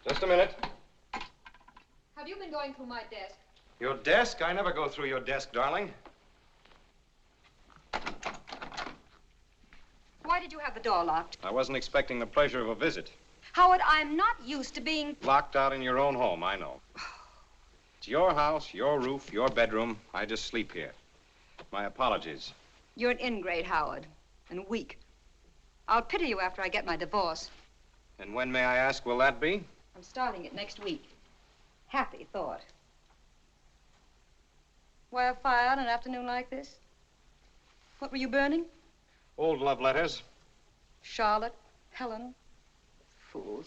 Just a minute. Have you been going through my desk? Your desk? I never go through your desk, darling. Why did you have the door locked? I wasn't expecting the pleasure of a visit. Howard, I'm not used to being... Locked out in your own home, I know. It's your house, your roof, your bedroom. I just sleep here. My apologies. You're an ingrate, Howard, and weak. I'll pity you after I get my divorce. And when, may I ask, will that be? I'm starting it next week. Happy thought. Why a fire on an afternoon like this? What were you burning? Old love letters. Charlotte, Helen. Fools.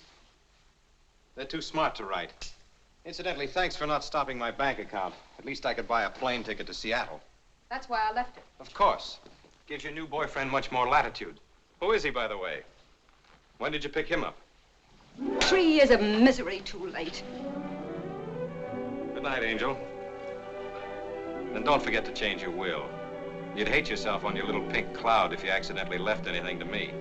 They're too smart to write. Incidentally, thanks for not stopping my bank account. At least I could buy a plane ticket to Seattle. That's why I left it. Of course. Gives your new boyfriend much more latitude. Who is he, by the way? When did you pick him up? 3 years of misery too late. Good night, Angel. And don't forget to change your will. You'd hate yourself on your little pink cloud if you accidentally left anything to me.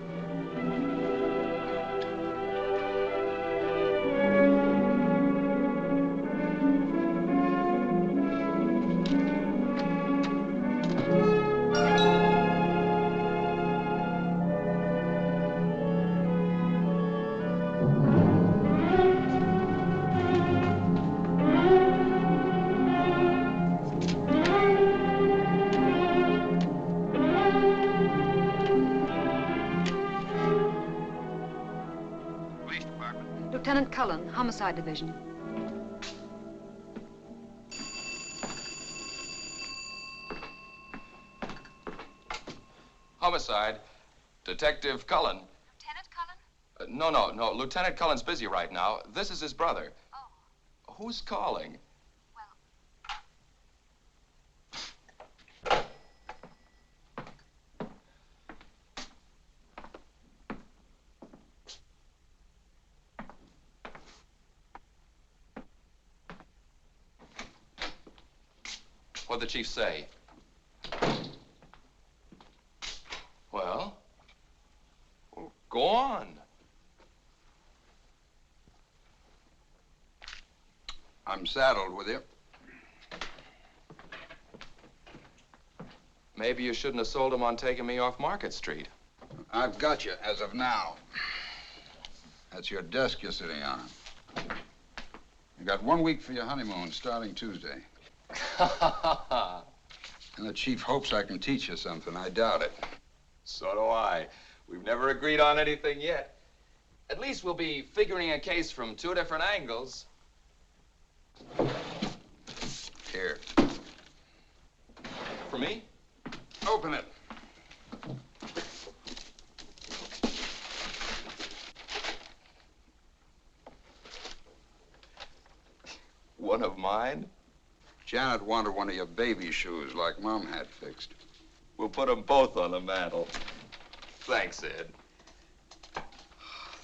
Lieutenant Cullen, Homicide Division. Homicide. Detective Cullen. Lieutenant Cullen? No. Lieutenant Cullen's busy right now. This is his brother. Oh. Who's calling? What'd the chief say? Well, go on. I'm I'm saddled with you. Maybe you shouldn't have sold him on taking me off Market Street. I've got you as of now. That's your desk you're sitting on. You got 1 week for your honeymoon, starting Tuesday. And the chief hopes I can teach you something. I doubt it. So do I. We've never agreed on anything yet. At least we'll be figuring a case from 2 different angles. Here. For me? Open it. One of mine? Janet wanted one of your baby shoes like Mom had fixed. We'll put them both on the mantel. Thanks, Ed.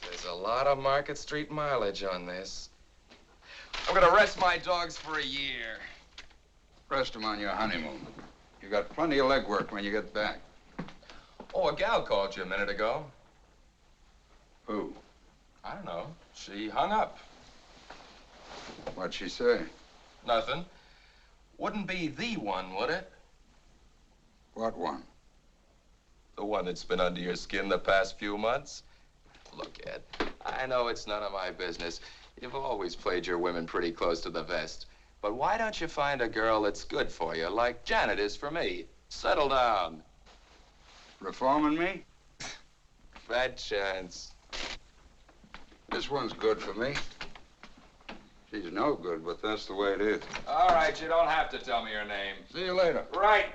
There's a lot of Market Street mileage on this. I'm gonna rest my dogs for a year. Rest them on your honeymoon. You got plenty of legwork when you get back. Oh, a gal called you a minute ago. Who? I don't know. She hung up. What'd she say? Nothing. Wouldn't be the one, would it? What one? The one that's been under your skin the past few months? Look, Ed, I know it's none of my business. You've always played your women pretty close to the vest. But why don't you find a girl that's good for you, like Janet is for me? Settle down. Reforming me? Bad chance. This one's good for me. She's no good, but that's the way it is. All right, you don't have to tell me your name. See you later. Right.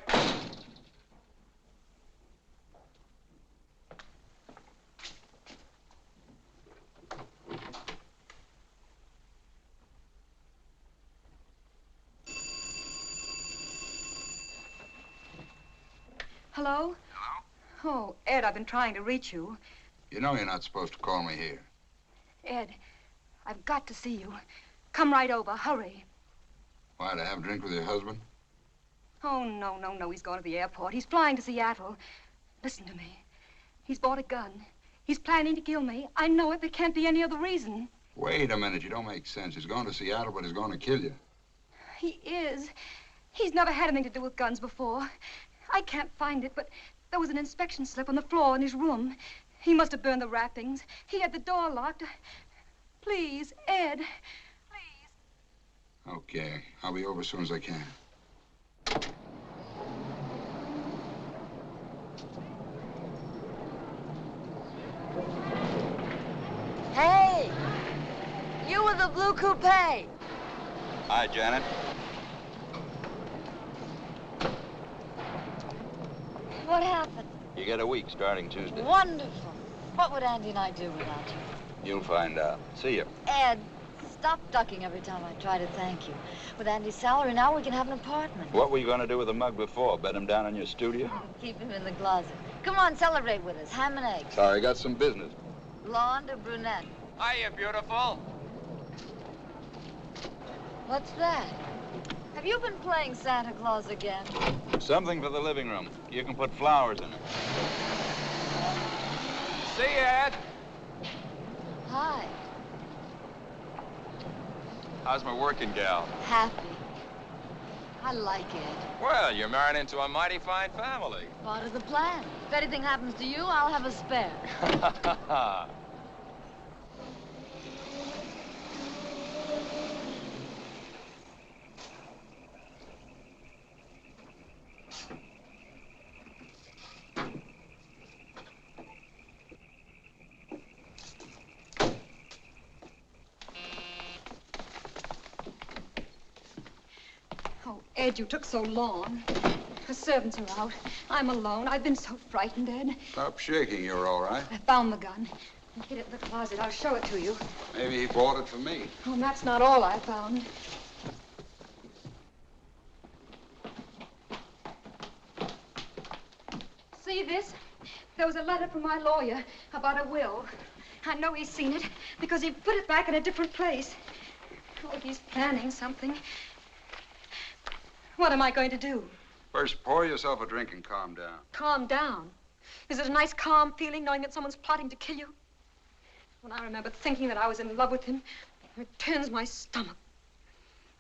Hello? Hello? Oh, Ed, I've been trying to reach you. You know you're not supposed to call me here. Ed, I've got to see you. Come right over. Hurry. Why, to have a drink with your husband? Oh, no. He's going to the airport. He's flying to Seattle. Listen to me. He's bought a gun. He's planning to kill me. I know it. There can't be any other reason. Wait a minute. You don't make sense. He's going to Seattle, but he's going to kill you. He is. He's never had anything to do with guns before. I can't find it, but there was an inspection slip on the floor in his room. He must have burned the wrappings. He had the door locked. Please, Ed. Please. Okay. I'll be over as soon as I can. Hey! You with the blue coupe. Hi, Janet. What happened? You get a week starting Tuesday. Wonderful. What would Andy and I do without you? You'll find out. See you. Ed, stop ducking every time I try to thank you. With Andy's salary now, we can have an apartment. What were you going to do with the mug before? Bed him down in your studio? Keep him in the closet. Come on, celebrate with us. Ham and eggs. Sorry, I got some business. Blonde or brunette? Hiya, beautiful. What's that? Have you been playing Santa Claus again? Something for the living room. You can put flowers in it. See you, Ed. Hi. How's my working gal? Happy. I like Ed. Well, you're married into a mighty fine family. Part of the plan. If anything happens to you, I'll have a spare. Oh, Ed, you took so long. The servants are out. I'm alone. I've been so frightened, Ed. Stop shaking. You're all right. I found the gun. I hid it in the closet. I'll show it to you. Maybe he bought it for me. Oh, and that's not all I found. See this? There was a letter from my lawyer about a will. I know he's seen it because he put it back in a different place. Oh, he's planning something. What am I going to do? First, pour yourself a drink and calm down. Calm down. Is it a nice, calm feeling knowing that someone's plotting to kill you? When I remember thinking that I was in love with him, it turns my stomach.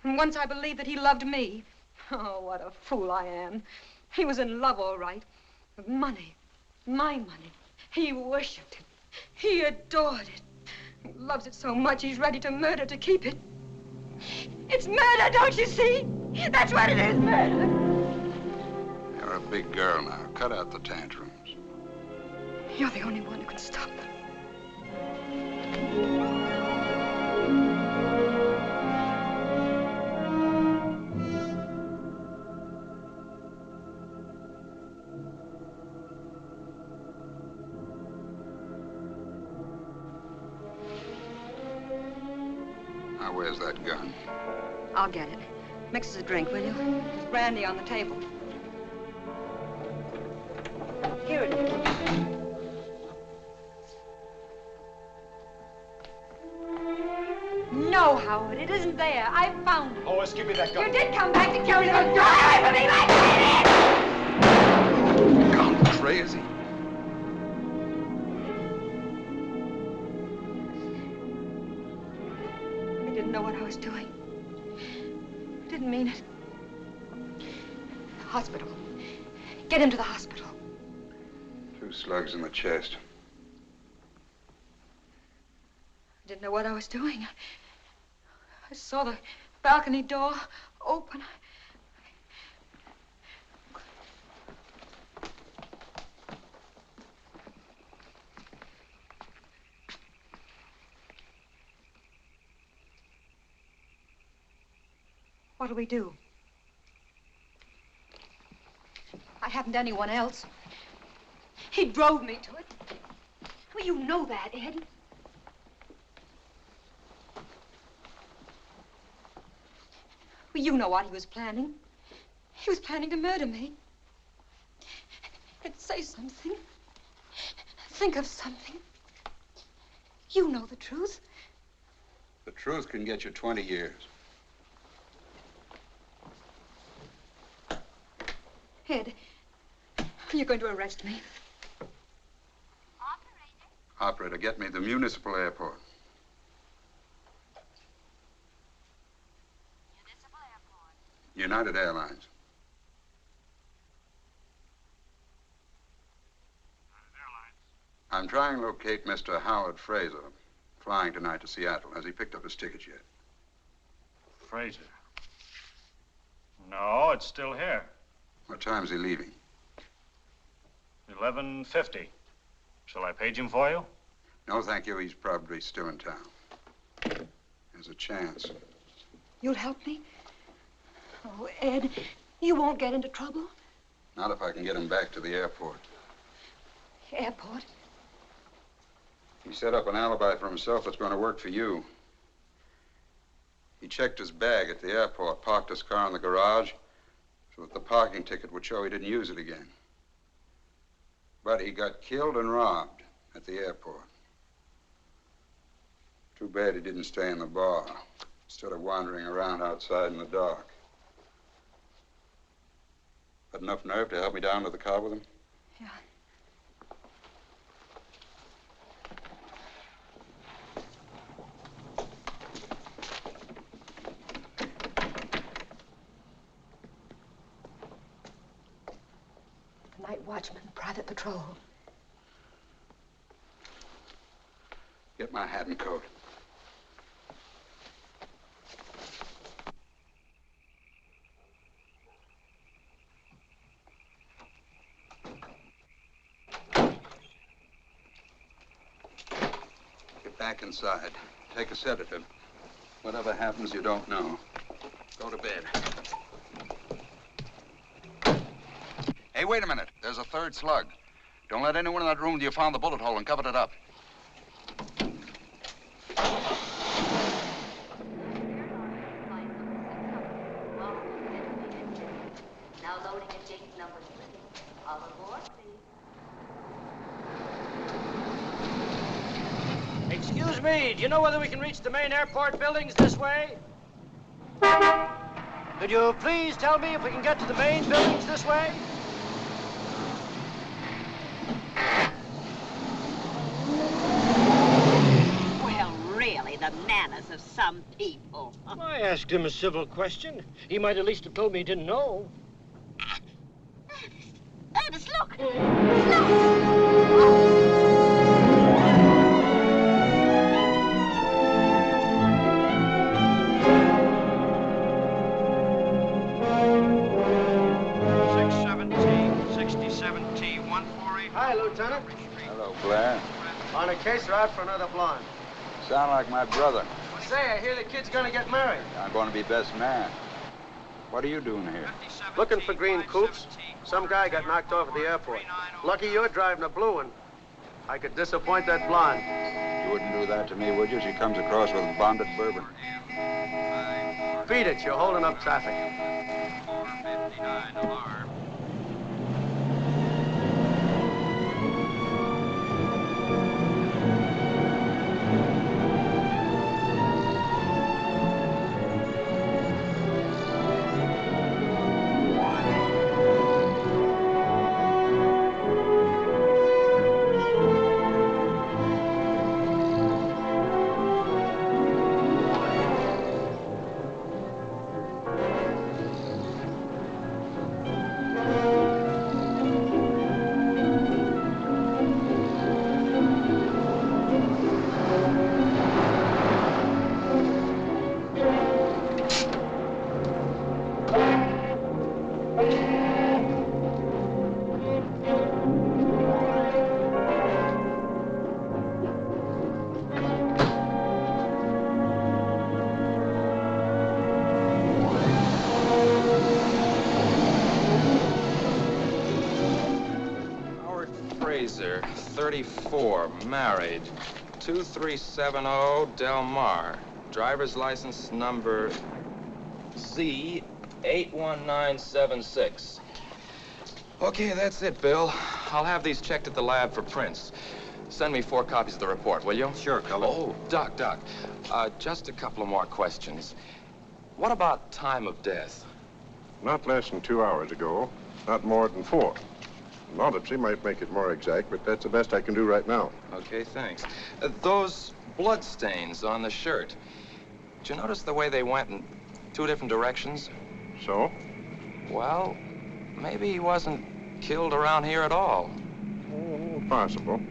And once I believed that he loved me. Oh, what a fool I am. He was in love, all right. With money. My money. He worshipped it. He adored it. He loves it so much he's ready to murder to keep it. It's murder, don't you see? That's what it is, murder. You're a big girl now. Cut out the tantrums. You're the only one who can stop them. Now, where's that gun? I'll get it. Mix us a drink, will you? There's brandy on the table. Here it is. No, Howard, it isn't there. I found it. Lois, give me that gun. You did come back to kill me. Don't drive away from me like that! Gone crazy. I didn't know what I was doing. I didn't mean it. Hospital. Get him to the hospital. 2 slugs in the chest. I didn't know what I was doing. I saw the balcony door open. What'll we do? I haven't anyone else. He drove me to it. Well, you know that, Ed. Well, you know what he was planning. He was planning to murder me. And say something. Think of something. You know the truth. The truth can get you 20 years. Ed, you're going to arrest me. Operator, get me the municipal airport. Municipal airport. United Airlines. I'm trying to locate Mr. Howard Frazer, flying tonight to Seattle. Has he picked up his ticket yet? Frazer? No, it's still here. What time is he leaving? 11:50. Shall I page him for you? No, thank you. He's probably still in town. There's a chance. You'll help me? Oh, Ed, you won't get into trouble. Not if I can get him back to the airport. Airport? He set up an alibi for himself that's going to work for you. He checked his bag at the airport, parked his car in the garage, so that the parking ticket would show he didn't use it again. But he got killed and robbed at the airport. Too bad he didn't stay in the bar instead of wandering around outside in the dark. Got enough nerve to help me down to the car with him? Yeah. The night watchman, private patrol. Get my hat and coat. Get back inside. Take a sedative. Whatever happens, you don't know. Go to bed. Hey, wait a minute. There's a 3rd slug. Don't let anyone in that room till you found the bullet hole and covered it up. Now loading at gate number 3. All aboard, please. Excuse me, do you know whether we can reach the main airport buildings this way? Could you please tell me if we can get to the main buildings this way? Well, really, the the manners of some people. I asked him a civil question. He might at least have told me he didn't know. Ernest, look! Look! 67T148. Hi, Lieutenant. Hello, Blair. On a case or out for another blonde? Sound like my brother. Say, I hear the kid's gonna get married. I'm going to be best man. What are you doing here? Looking for green coupes. Some guy got knocked off at the airport. Lucky you're driving a blue one. I could disappoint that blonde. You wouldn't do that to me, would you? She comes across with bonded bourbon. Beat it, you're holding up traffic. 459 alarm. Frazer, 34, married, 2370 Del Mar. Driver's license number Z81976. Okay, that's it, Bill. I'll have these checked at the lab for prints. Send me 4 copies of the report, will you? Sure, Cullen. Oh, Doc. Just a couple of more questions. What about time of death? Not less than 2 hours ago, not more than 4. An autopsy might make it more exact, but that's the best I can do right now. Okay, thanks. Those blood stains on the shirt. Did you notice the way they went in 2 different directions? So? Well, maybe he wasn't killed around here at all. Oh, possible.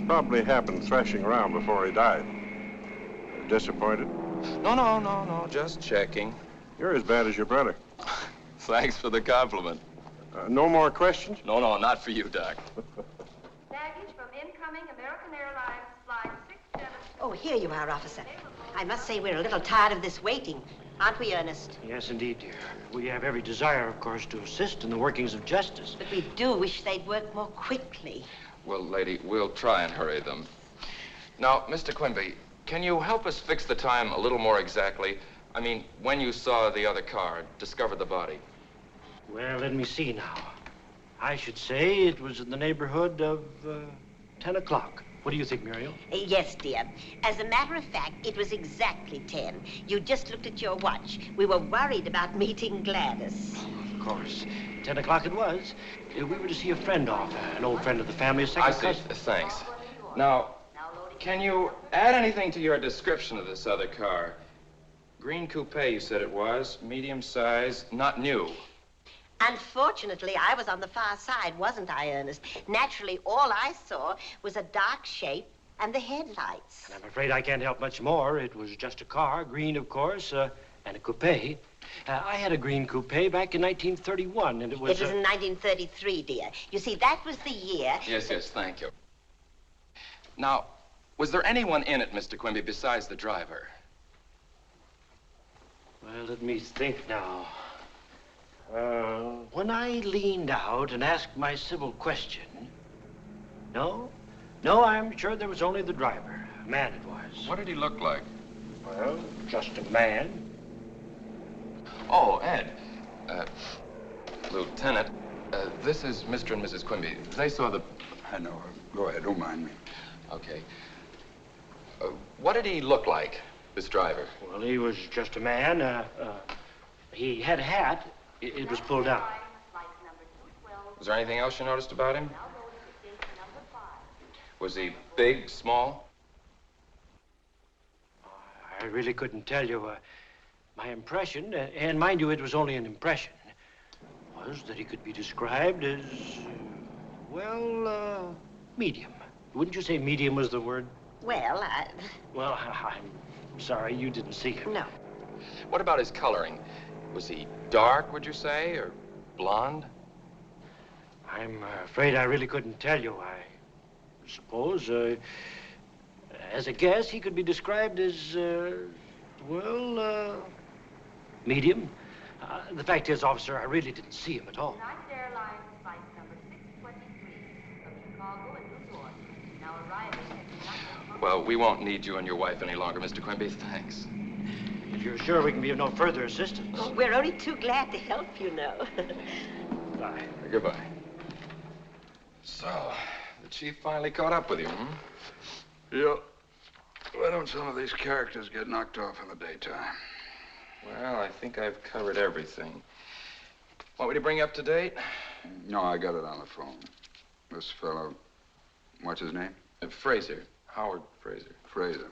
Probably happened thrashing around before he died. Disappointed? No, just checking. You're as bad as your brother. Thanks for the compliment. No more questions? No, not for you, Doc. Baggage from incoming American Airlines flight 67. Oh, here you are, officer. I must say we're a little tired of this waiting. Aren't we, Ernest? Yes, indeed, dear. We have every desire, of course, to assist in the workings of justice. But we do wish they'd work more quickly. Well, lady, we'll try and hurry them. Now, Mr. Quimby, can you help us fix the time a little more exactly? I mean, when you saw the other car, discovered the body. Well, let me see now. I should say it was in the neighborhood of 10 o'clock. What do you think, Muriel? Yes, dear. As a matter of fact, it was exactly 10. You just looked at your watch. We were worried about meeting Gladys. Of course. 10 o'clock it was. We were to see a friend off, an old friend of the family, a second cousin. Thanks. Now, can you add anything to your description of this other car? Green coupe, you said it was. Medium size, not new. Unfortunately, I was on the far side, wasn't I, Ernest? Naturally, all I saw was a dark shape and the headlights. And I'm afraid I can't help much more. It was just a car, green, of course, and a coupe. I had a green coupe back in 1931, and it was... It was in 1933, dear. You see, that was the year... Yes, thank you. Now, was there anyone in it, Mr. Quimby, besides the driver? Well, let me think now. When I leaned out and asked my civil question, no, I'm sure there was only the driver. A man it was. What did he look like? Well, just a man. Oh, Ed. Lieutenant, this is Mr. and Mrs. Quimby. They saw the... I know her. Go ahead, don't mind me. Okay. What did he look like, this driver? Well, he was just a man. He had a hat. It was pulled down. Was there anything else you noticed about him? Was he big, small? I really couldn't tell you. My impression, and mind you, it was only an impression, was that he could be described as, well, medium. Wouldn't you say medium was the word? Well, Well, I'm sorry you didn't see him. No. What about his coloring? Was he dark, would you say, or blonde? I'm afraid I really couldn't tell you. I suppose, as a guess, he could be described as, well, medium. The fact is, officer, I really didn't see him at all. United Airlines flight number 623 from Chicago and New York, now arriving at United. Well, we won't need you and your wife any longer, Mr. Quimby. Thanks. If you're sure we can be of no further assistance. Oh, we're only too glad to help, you know. Bye. Goodbye. So, the chief finally caught up with you, hmm? Yeah. Why don't some of these characters get knocked off in the daytime? Well, I think I've covered everything. Want me to bring you up to date? No, I got it on the phone. This fellow, what's his name? Frazer. Howard Frazer. Frazer.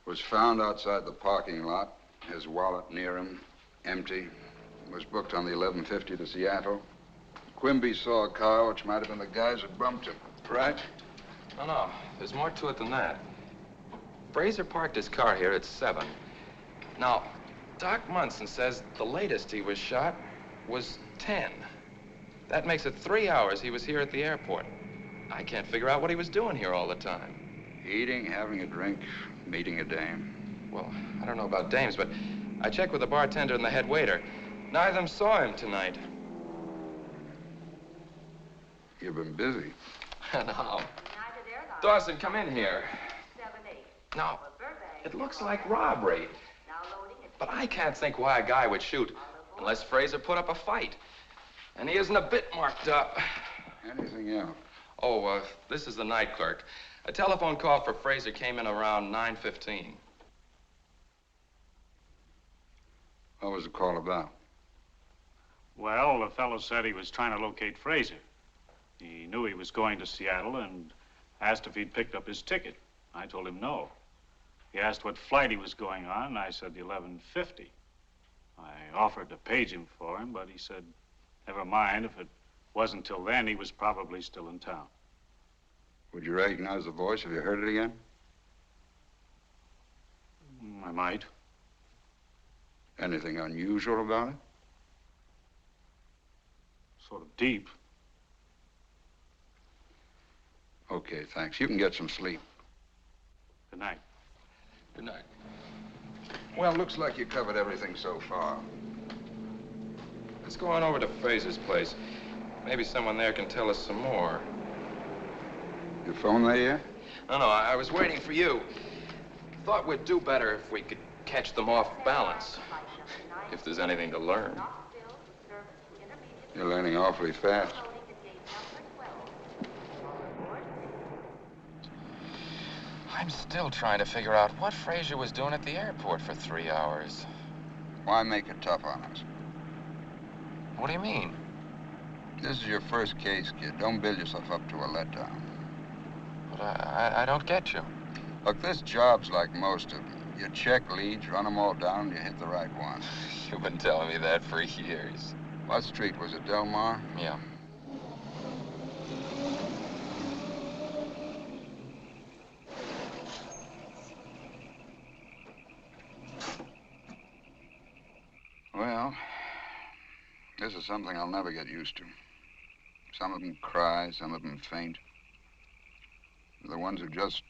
Was found outside the parking lot. His wallet near him, empty. Was booked on the 11:50 to Seattle. Quimby saw a car, which might have been the guys that bumped him. Right? No. There's more to it than that. Frazer parked his car here at 7. Now, Doc Munson says the latest he was shot was 10. That makes it 3 hours he was here at the airport. I can't figure out what he was doing here all the time. Eating, having a drink, meeting a dame. Well, I don't know about dames, but I checked with the bartender and the head waiter. Neither of them saw him tonight. You've been busy. No. Dawson, come in here. No, it looks like robbery. But I can't think why a guy would shoot unless Frazer put up a fight. And he isn't a bit marked up. Anything else? Oh, this is the night clerk. A telephone call for Frazer came in around 9:15. What was the call about? Well, the fellow said he was trying to locate Frazer. He knew he was going to Seattle and asked if he'd picked up his ticket. I told him no. He asked what flight he was going on, and I said the 11:50. I offered to page him for him, but he said, never mind. If it wasn't till then, he was probably still in town. Would you recognize the voice if you heard it again? I might. Anything unusual about it? Sort of deep. Okay, thanks. You can get some sleep. Good night. Good night. Well, looks like you covered everything so far. Let's go on over to Frazer's place. Maybe someone there can tell us some more. Your phone there yet? No, I was waiting for you. Thought we'd do better if we could catch them off balance. If there's anything to learn. You're learning awfully fast. I'm still trying to figure out what Frazer was doing at the airport for 3 hours. Why make it tough on us? What do you mean? This is your first case, kid. Don't build yourself up to a letdown. But I don't get you. Look, this job's like most of them. You check leads, run them all down, and you hit the right one. You've been telling me that for years. What street was it, Del Mar? Yeah. Well, this is something I'll never get used to. Some of them cry, some of them faint. The ones who just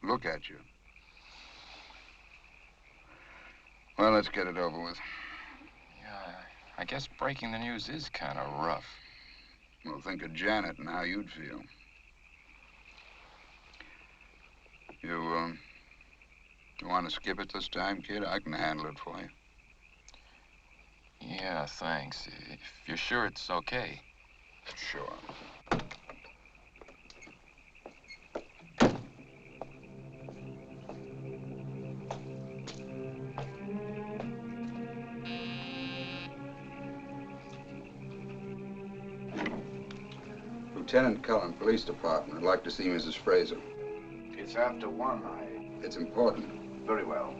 look at you. Well, let's get it over with. Yeah, I guess breaking the news is kind of rough. Well, think of Janet and how you'd feel. You want to skip it this time, kid? I can handle it for you. Yeah, thanks. If you're sure it's okay. Sure. Lieutenant Cullen, Police Department. I'd like to see Mrs. Frazer. It's after 1. It's important. Very well.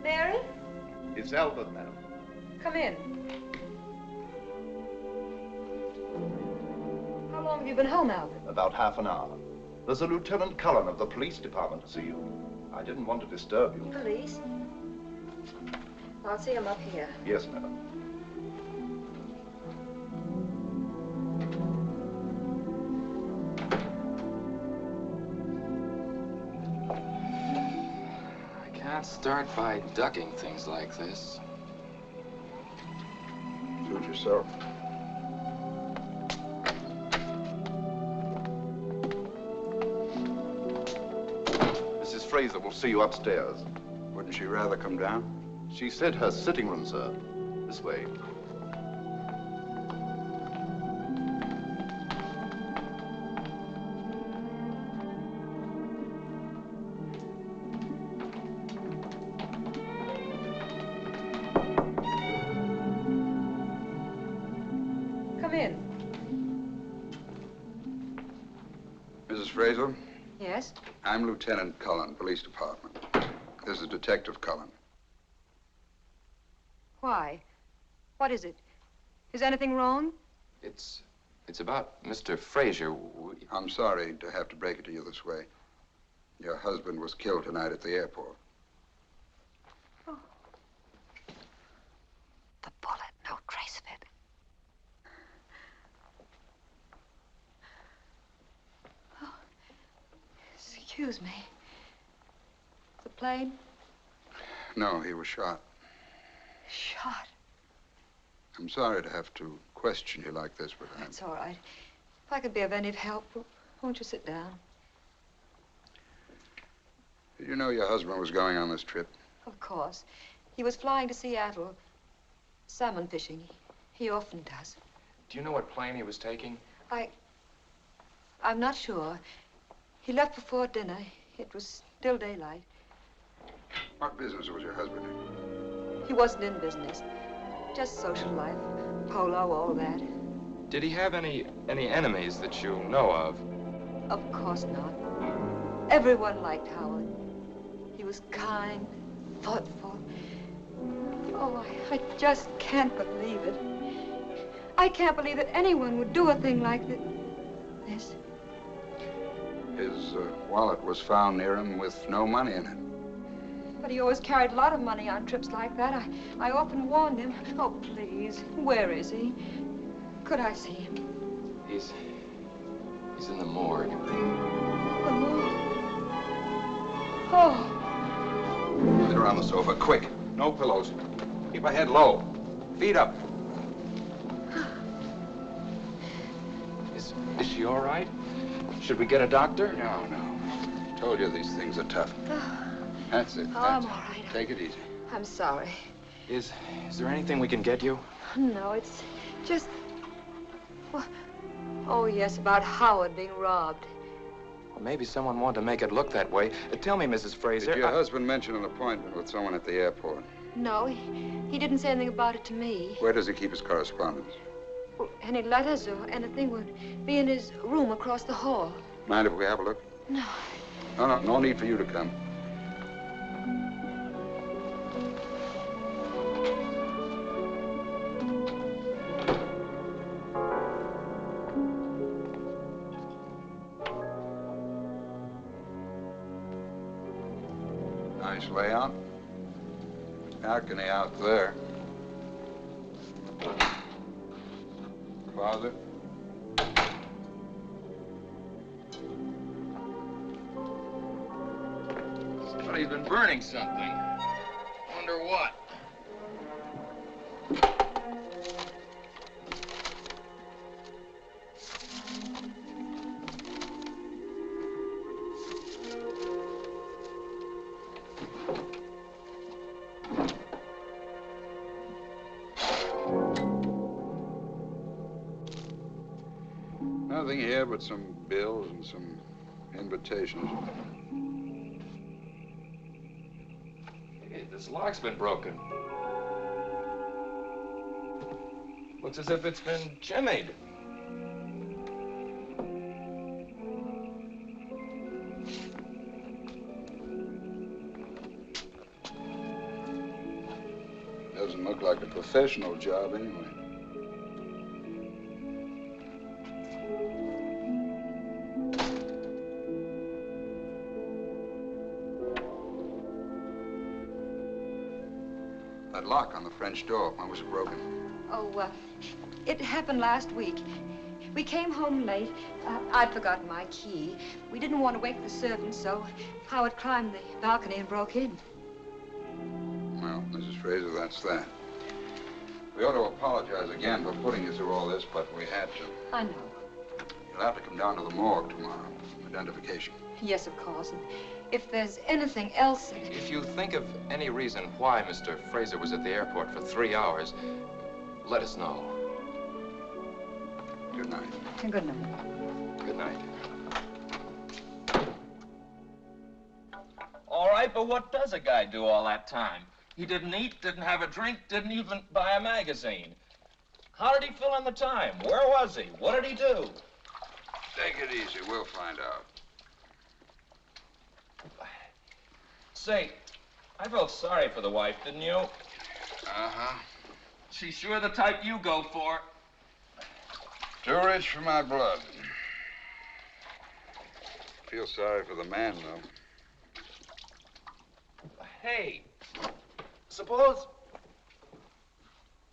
Mary, It's Albert, madam. come in. How long have you been home, Albert? About half an hour. There's a Lieutenant Cullen of the police department to see you. I didn't want to disturb you. Police? I'll see him up here. Yes, madam. I can't start by ducking things like this. Suit yourself. Mrs. Frazer will see you upstairs. Wouldn't she rather come down? She said her sitting room, sir. This way. Come in. Mrs. Frazer, Yes? I'm Lieutenant Cullen, Police Department. This is Detective Cullen. Why? What is it? Is anything wrong? It's about Mr. Frazer. I'm sorry to have to break it to you this way. Your husband was killed tonight at the airport. Oh. The bullet, no trace of it. Oh. Excuse me. The plane? No, he was shot. Shot. I'm sorry to have to question you like this, but That's all right. If I could be of any help, won't you sit down? Did you know your husband was going on this trip? Of course. He was flying to Seattle. Salmon fishing. He often does. Do you know what plane he was taking? I'm not sure. He left before dinner. It was still daylight. What business was your husband in? He wasn't in business. Just social life. Polo, all that. Did he have any enemies that you know of? Of course not. Everyone liked Howard. He was kind, thoughtful. Oh, I just can't believe it. I can't believe that anyone would do a thing like this. His wallet was found near him with no money in it. But he always carried a lot of money on trips like that. I often warned him. Oh, please, where is he? Could I see him? He's in the morgue. The morgue? Oh. Sit her on the sofa, quick. No pillows. Keep her head low. Feet up. Is she all right? Should we get a doctor? No. Told you these things are tough. That's it. Oh, That's I'm all right. Take it easy. I'm sorry. Is there anything we can get you? No, it's just... Oh, yes, about Howard being robbed. Well, maybe someone wanted to make it look that way. Tell me, Mrs. Frazer. Did your husband mention an appointment with someone at the airport? No, he didn't say anything about it to me. Where does he keep his correspondence? Well, any letters or anything would be in his room across the hall. Mind if we have a look? No. No need for you to come. Nice layout. Balcony out there. Closet. Somebody's been burning something. Wonder what? Nothing here but some bills and some invitations. This lock's been broken. Looks as if it's been jimmied. Doesn't look like a professional job anyway. That lock on the French door, when was it broken? Oh, it happened last week. We came home late. I'd forgotten my key. We didn't want to wake the servants, so Howard climbed the balcony and broke in. Well, Mrs. Frazer, that's that. We ought to apologize again for putting you through all this, but we had to. I know. You'll have to come down to the morgue tomorrow. Identification. Yes, of course. And if there's anything else... If you think of any reason why Mr. Frazer was at the airport for 3 hours, let us know. Good night. Good night. Good night. All right, but what does a guy do all that time? He didn't eat, didn't have a drink, didn't even buy a magazine. How did he fill in the time? Where was he? What did he do? Take it easy. We'll find out. Say, I felt sorry for the wife, didn't you? Uh-huh. She's sure the type you go for. Too rich for my blood. Feel sorry for the man, though. Hey, suppose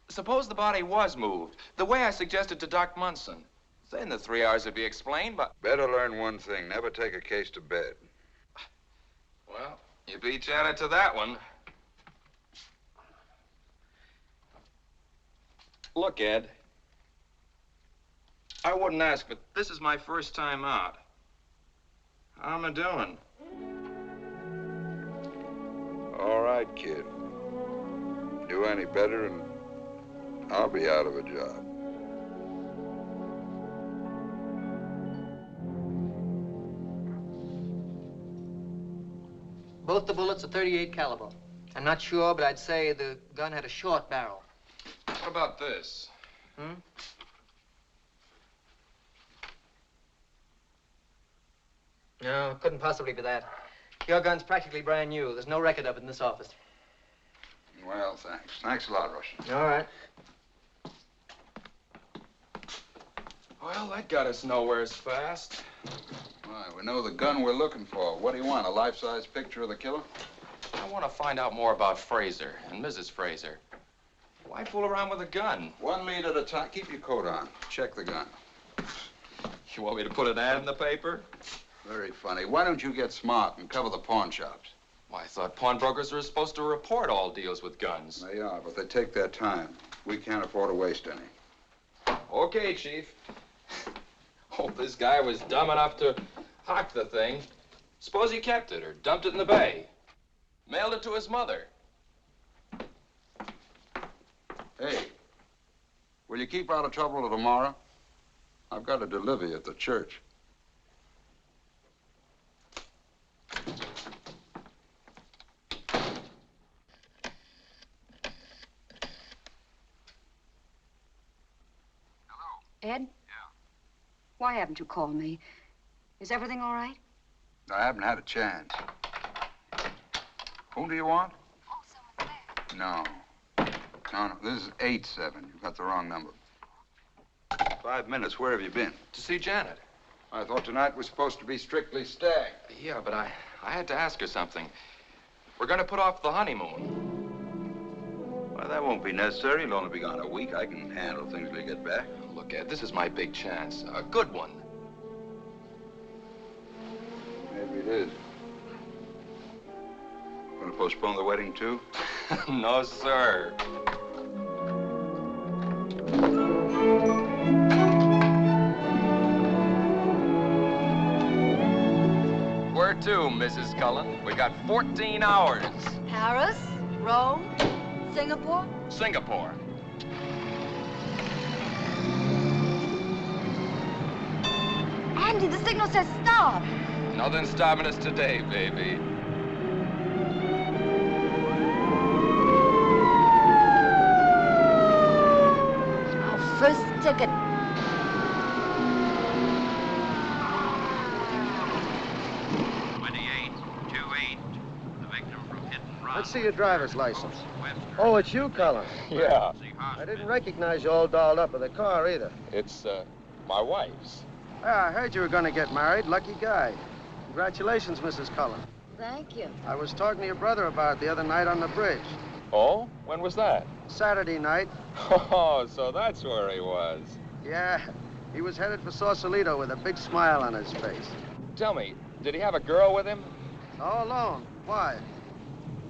the body was moved, the way I suggested to Doc Munson. Then the 3 hours would be explained, but... Better learn one thing. Never take a case to bed. Well, you beat Janet to that one. Look, Ed. I wouldn't ask, but this is my first time out. How am I doing? All right, kid. Do any better and I'll be out of a job. Both the bullets are .38 caliber. I'm not sure, but I'd say the gun had a short barrel. What about this? No, couldn't possibly be that. Your gun's practically brand new. There's no record of it in this office. Well, thanks. Thanks a lot, Russian. All right. Well, that got us nowheres fast. Why, we know the gun we're looking for. What do you want, a life-size picture of the killer? I want to find out more about Frazer and Mrs. Frazer. Why fool around with a gun? One lead at a time. Keep your coat on. Check the gun. You want me to put an ad in the paper? Very funny. Why don't you get smart and cover the pawn shops? Why, I thought pawnbrokers were supposed to report all deals with guns. They are, but they take their time. We can't afford to waste any. Okay, Chief. Hope this guy was dumb enough to hock the thing. Suppose he kept it or dumped it in the bay. Mailed it to his mother. Hey, will you keep out of trouble till tomorrow? I've got to deliver you at the church. Ed? Yeah? Why haven't you called me? Is everything all right? I haven't had a chance. Whom do you want? Oh, someone there. No. No, this is 87. You've got the wrong number. 5 minutes. Where have you been? To see Janet. I thought tonight was supposed to be strictly stag. Yeah, but I had to ask her something. We're going to put off the honeymoon. Well, that won't be necessary. It'll only be gone a week. I can handle things till you get back. Look, Ed, this is my big chance. A good one. Maybe it is. Going to postpone the wedding, too? No, sir. Where to, Mrs. Cullen? We got 14 hours. Paris, Rome, Singapore? Singapore. Andy, the signal says stop. Nothing's stopping us today, baby. First ticket. Let's see your driver's license. Oh, it's you, Cullen. Yeah. I didn't recognize you all dolled up with a car either. It's, my wife's. Yeah, I heard you were going to get married. Lucky guy. Congratulations, Mrs. Cullen. Thank you. I was talking to your brother about it the other night on the bridge. Oh? When was that? Saturday night. Oh, so that's where he was. Yeah, he was headed for Sausalito with a big smile on his face. Tell me, did he have a girl with him? All alone. Why?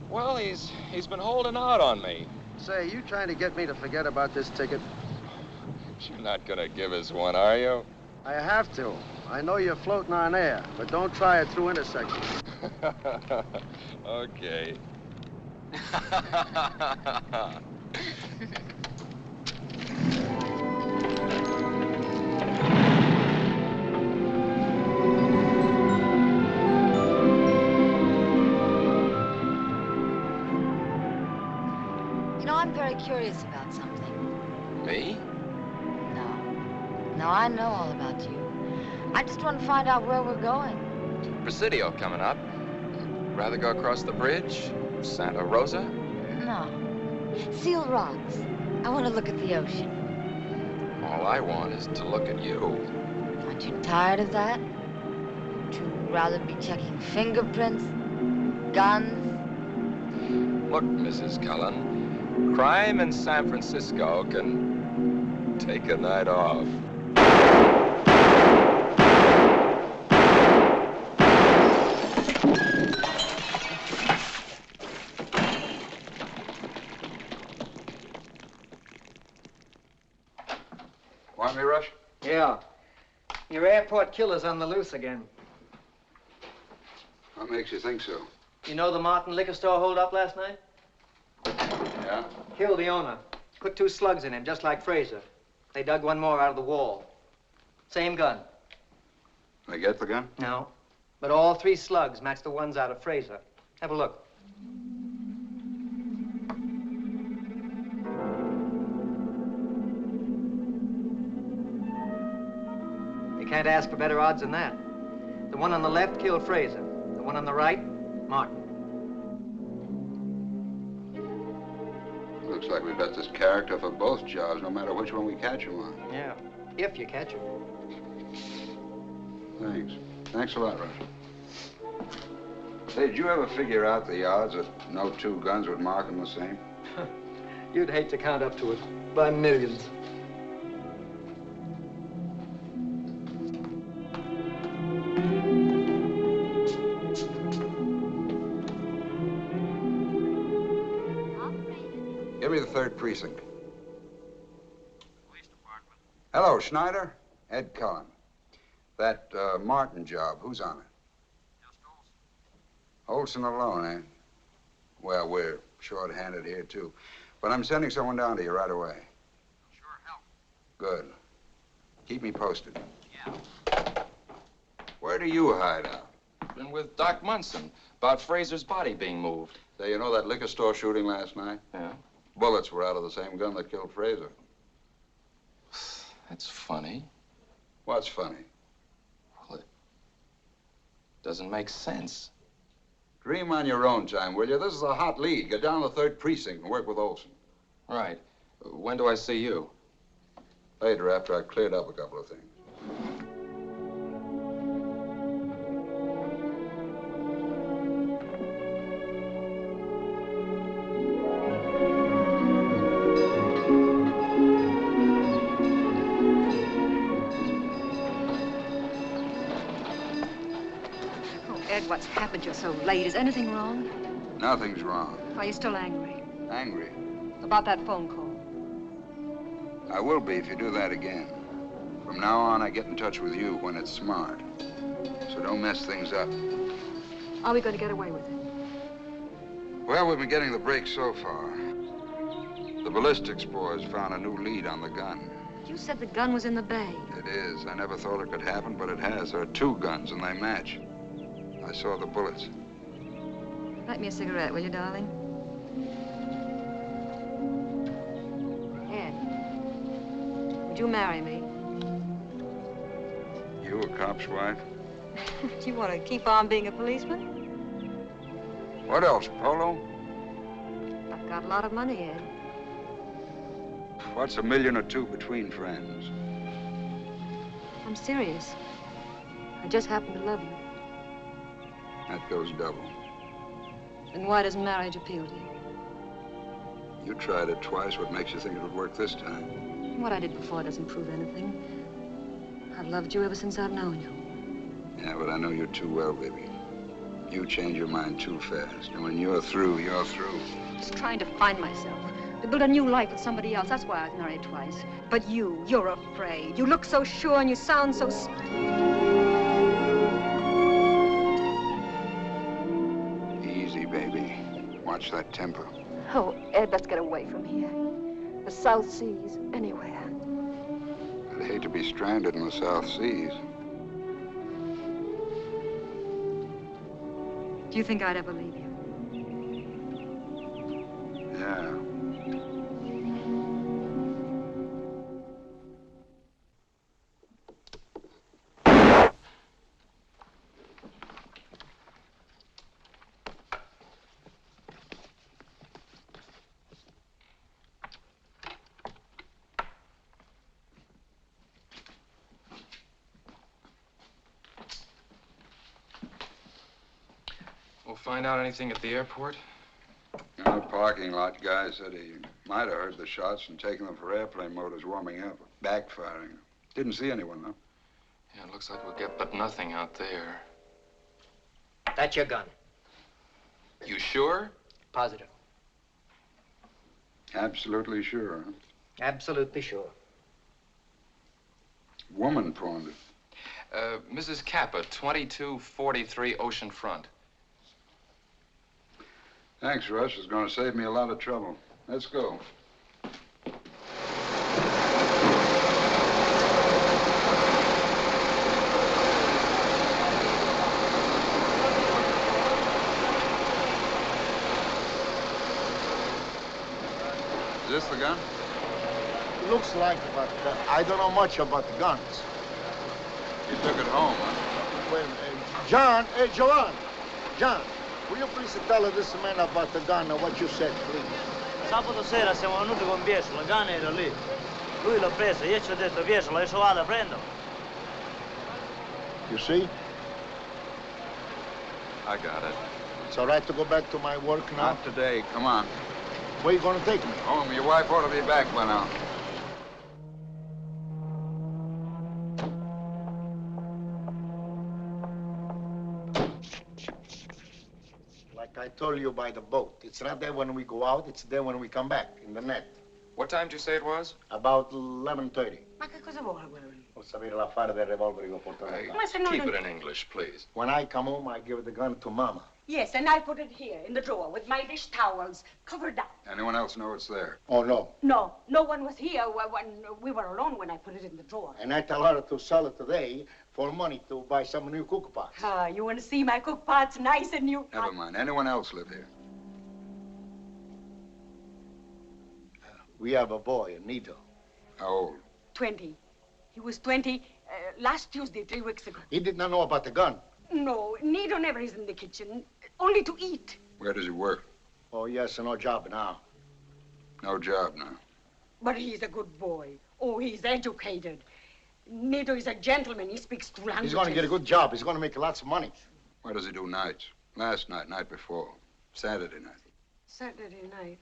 Well, he's been holding out on me. Say, you trying to get me to forget about this ticket? You're not gonna give us one, are you? I have to. I know you're floating on air, but don't try it through intersections. Okay. You know, I'm very curious about something. Me? No, I know all about you. I just want to find out where we're going. Presidio coming up. Rather go across the bridge? Santa Rosa? No. Seal Rocks. I want to look at the ocean. All I want is to look at you. Aren't you tired of that? Would you rather be checking fingerprints? Guns? Look, Mrs. Cullen, crime in San Francisco can take a night off. Want me, Rush? Yeah. Your airport killer's on the loose again. What makes you think so? You know the Martin liquor store holdup last night? Yeah? Killed the owner. Put 2 slugs in him, just like Frazer. They dug one more out of the wall. Same gun. They get the gun? No. But all 3 slugs match the ones out of Frazer. Have a look. You can't ask for better odds than that. The one on the left killed Frazer. The one on the right, Martin. Looks like we've got this character for both jobs, no matter which one we catch him on. Yeah, if you catch him. Thanks. Thanks a lot, Rush. Say, did you ever figure out the odds that no 2 guns would mark them the same? You'd hate to count up to it. By millions. Give me the 3rd precinct. Police department. Hello, Schneider. Ed Cullen. That Martin job, who's on it? Just Olson. Olson alone, eh? Well, we're short-handed here, too. But I'm sending someone down to you right away. Sure help. Good. Keep me posted. Yeah. Where do you hide out? Been with Doc Munson about Frazer's body being moved. Say, you know that liquor store shooting last night? Yeah. Bullets were out of the same gun that killed Frazer. That's funny. What's funny? Well, it doesn't make sense. Dream on your own time, will you? This is a hot lead. Get down to the 3rd precinct and work with Olson. Right. When do I see you? Later, after I've cleared up a couple of things. Ed, what's happened? You're so late. Is anything wrong? Nothing's wrong. Are you still angry? Angry? About that phone call? I will be if you do that again. From now on, I get in touch with you when it's smart. So don't mess things up. Are we going to get away with it? Well, we've been getting the break so far. The ballistics boys found a new lead on the gun. You said the gun was in the bay. It is. I never thought it could happen, but it has. There are 2 guns, and they match. I saw the bullets. Light me a cigarette, will you, darling? Ed, Would you marry me? You a cop's wife? Do you want to keep on being a policeman? What else, Polo? I've got a lot of money, Ed. What's $1 million or $2 between friends? I'm serious. I just happen to love you. That goes double. Then why does marriage appeal to you? You tried it twice. What makes you think it would work this time? What I did before doesn't prove anything. I've loved you ever since I've known you. Yeah, but I know you too well, baby. You change your mind too fast. And when you're through, you're through. Just trying to find myself. To build a new life with somebody else. That's why I was married twice. But you're afraid. You look so sure and you sound so... Easy, baby. Watch that temper. Oh, Ed, let's get away from here. The South Seas, anywhere. I'd hate to be stranded in the South Seas. Do you think I'd ever leave you? Yeah. Find out anything at the airport? In the parking lot, guy said he might have heard the shots and taken them for airplane motors warming up, backfiring. Didn't see anyone, though. Yeah, it looks like we'll get but nothing out there. That's your gun. You sure? Positive. Absolutely sure, huh? Absolutely sure. Woman pawned it. Mrs. Kappa, 2243 Ocean Front. Thanks, Russ. It's going to save me a lot of trouble. Let's go. Is this the gun? Looks like, but I don't know much about the guns. You took it home, huh? Well, John, John, will you please tell this man about the gun and what you said, please? Sabato sera siamo venuti con Pietro, la gun era lì. Lui l'ha presa, io ci ho detto Pietro, l'hai trovata, prendilo. You see? I got it. It's all right to go back to my work now? Not today. Come on. Where you going to take me? Home. Your wife ought to be back by now. Like I told you by the boat. It's not there when we go out, it's there when we come back, in the net. What time did you say it was? About 11:30. Ma che cosa vuole quello lì? Vuol sapere l'affare del revolver che ho portato a Keep casa. it in English, please. When I come home, I give the gun to Mama. Yes, and I put it here in the drawer with my dish towels covered up. Anyone else know it's there? Oh, no. No one was here when we were alone when I put it in the drawer. And I tell her to sell it today for money to buy some new cook pots. You want to see my cook pots nice and new? Never mind. Anyone else live here? We have a boy, Nito. How old? 20. He was 20 last Tuesday, 3 weeks ago. He did not know about the gun. No, Nito never is in the kitchen, only to eat. Where does he work? Oh, yes, no job now. No job now. But he's a good boy. Oh, he's educated. Nito is a gentleman. He speaks 2 languages. He's going to get a good job. He's going to make lots of money. Where does he do nights? Last night, night before. Saturday night. Saturday night.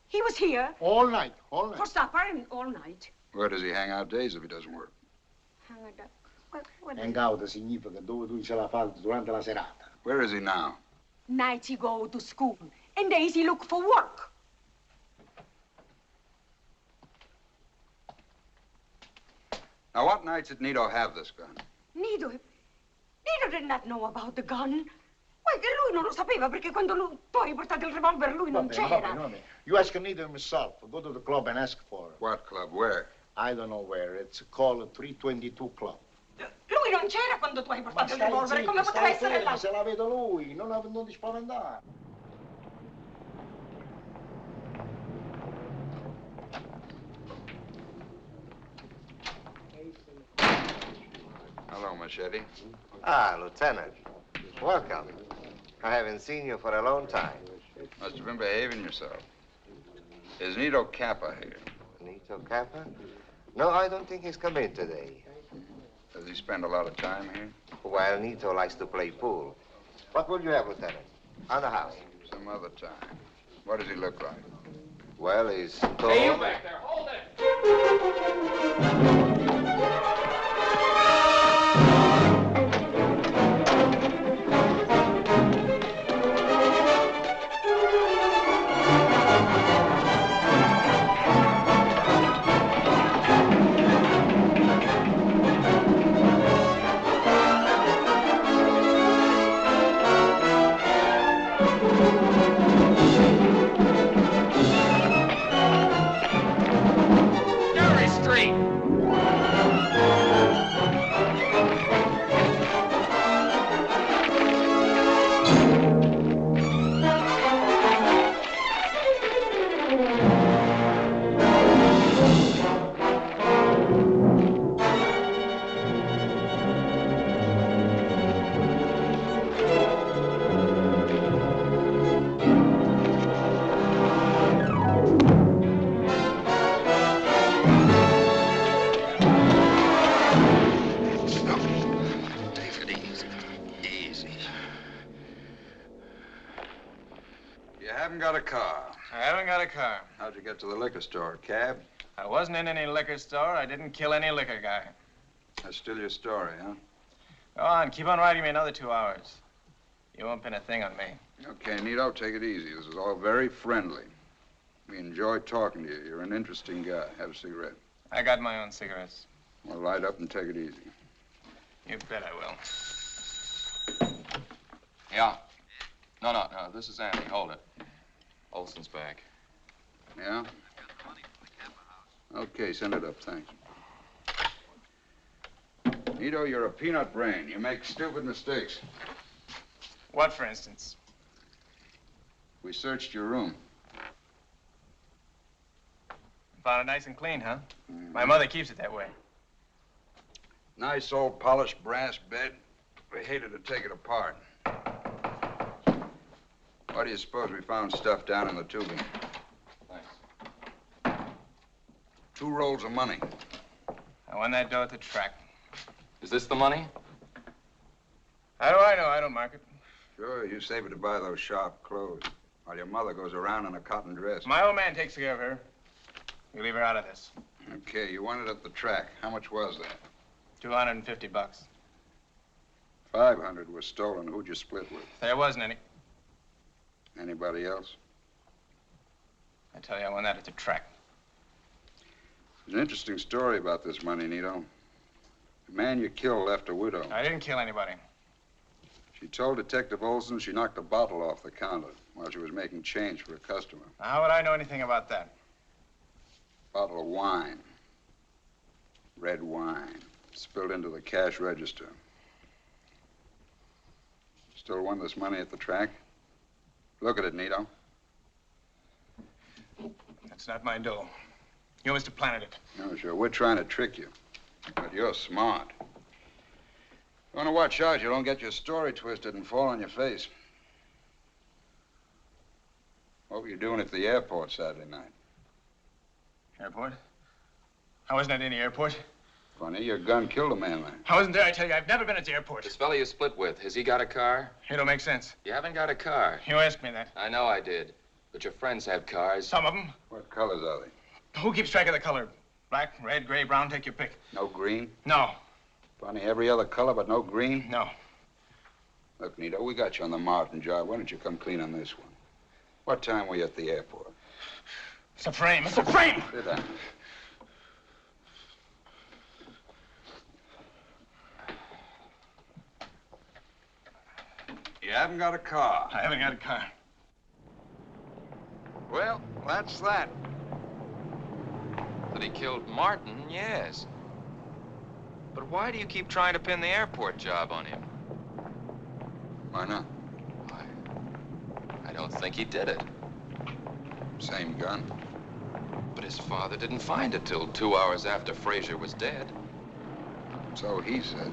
He was here. All night, all night. For supper and all night. Where does he hang out days if he doesn't work? Hang out significa dove tu ce la fa durante la serata. Where is he now? Nights he go to school, and days he look for work. Now, what nights did Nito have this gun? Nito did not know about the gun. Why, che lui non lo sapeva perché quando tu hai portato il revolver lui non c'era. You ask Nito himself. Go to the club and ask for it. What club? Where? I don't know where. It's called 322 Club. Lui non c'era quando tu hai portato il revolver. Come poteva essere là? Se la vedo lui, non ti spaventare. Hello, Machete. Ah, Lieutenant. Welcome. I haven't seen you for a long time. Must have been behaving yourself. Is Nito Kappa here? Nito Kappa? No, I don't think he's come in today. Does he spend a lot of time here? Well, Nito likes to play pool. What will you have, Lieutenant? On the house. Some other time. What does he look like? Well, he's tall. Hey, you back there, hold it! How'd you get to the liquor store? Cab? I wasn't in any liquor store. I didn't kill any liquor guy. That's still your story, huh? Go on, keep on writing me another 2 hours. You won't pin a thing on me. Okay, Nito, take it easy. This is all very friendly. We enjoy talking to you. You're an interesting guy. Have a cigarette. I got my own cigarettes. Well, light up and take it easy. You bet I will. Yeah. No, this is Andy. Hold it. Olson's back. Yeah? Okay, send it up, thanks. Nito, you're a peanut brain. You make stupid mistakes. What, for instance? We searched your room. Found it nice and clean, huh? My mother keeps it that way. Nice old polished brass bed. We hated to take it apart. Why do you suppose we found stuff down in the tubing? Thanks. 2 rolls of money. I won that dough at the track. Is this the money? How do I know? I don't market. Sure, you save it to buy those sharp clothes, while your mother goes around in a cotton dress. My old man takes care of her. You leave her out of this. Okay, you won it at the track. How much was that? $250. 500 was stolen. Who'd you split with? There wasn't any. Anybody else? I tell you, I won that at the track. There's an interesting story about this money, Nito. The man you killed left a widow. I didn't kill anybody. She told Detective Olson she knocked a bottle off the counter while she was making change for a customer. Now, how would I know anything about that? Bottle of wine. Red wine. Spilled into the cash register. Still won this money at the track? Look at it, Nito. That's not my dough. You must have planted it. No, sure. We're trying to trick you. But you're smart. You want to watch out you don't get your story twisted and fall on your face. What were you doing at the airport Saturday night? Airport? I wasn't at any airport. Funny, your gun killed a man there. I wasn't there, I tell you. I've never been at the airport. This fella you split with, has he got a car? It don't make sense. You haven't got a car. You asked me that. I know I did. But your friends have cars. Some of them. What colors are they? Who keeps track of the color? Black, red, gray, brown, take your pick. No green? No. Funny, every other color but no green? No. Look, Nito, we got you on the Martin job. Why don't you come clean on this one? What time were you at the airport? It's a frame. It's a frame! Sit down. You haven't got a car. I haven't got a car. Well, that's that. That he killed Martin, yes. But why do you keep trying to pin the airport job on him? Why not? I don't think he did it. Same gun. But his father didn't find it till 2 hours after Frazer was dead. So he says.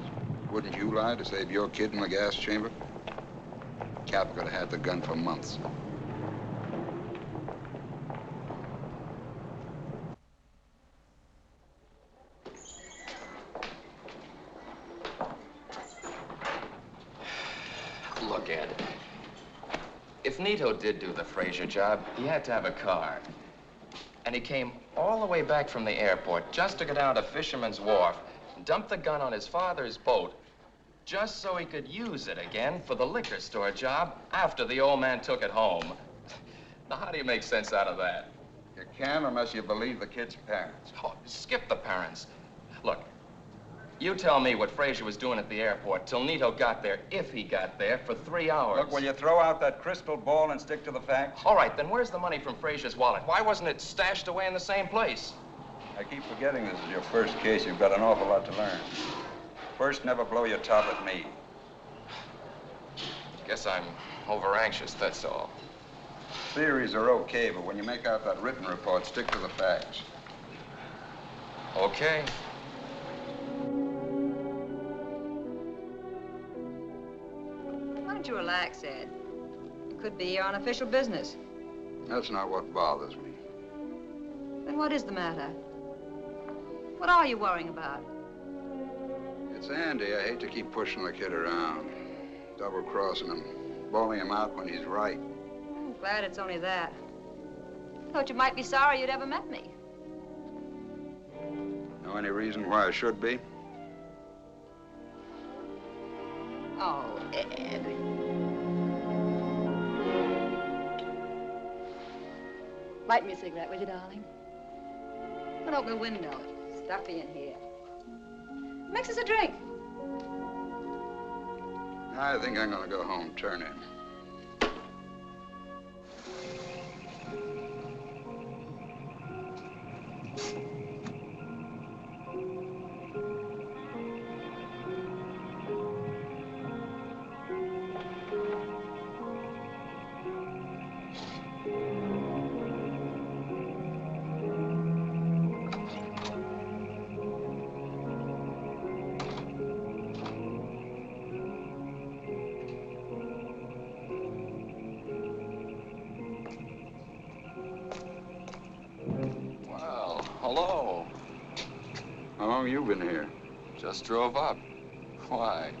Wouldn't you lie to save your kid in the gas chamber? Cap could have had the gun for months. Look, Ed. If Nito did do the Frazer job, he had to have a car. And he came all the way back from the airport just to go down to Fisherman's Wharf and dump the gun on his father's boat just so he could use it again for the liquor store job after the old man took it home. Now, how do you make sense out of that? You can't unless you believe the kid's parents. Oh, skip the parents. Look, you tell me what Frazer was doing at the airport till Nito got there, if he got there, for 3 hours. Look, will you throw out that crystal ball and stick to the facts? All right, then where's the money from Frazer's wallet? Why wasn't it stashed away in the same place? I keep forgetting this is your first case. You've got an awful lot to learn. First, never blow your top at me. Guess I'm over-anxious, that's all. Theories are okay, but when you make out that written report, stick to the facts. Okay. Why don't you relax, Ed? It could be your unofficial business. That's not what bothers me. Then what is the matter? What are you worrying about? It's Andy. I hate to keep pushing the kid around, double-crossing him, bowling him out when he's right. I'm glad it's only that. I thought you might be sorry you'd ever met me. Know any reason why I should be? Oh, Ed. Light me a cigarette, will you, darling? Don't open the window. It's stuffy in here. Mix us a drink. I think I'm gonna go home, turn in. Hello. How long you been here? Just drove up. Why?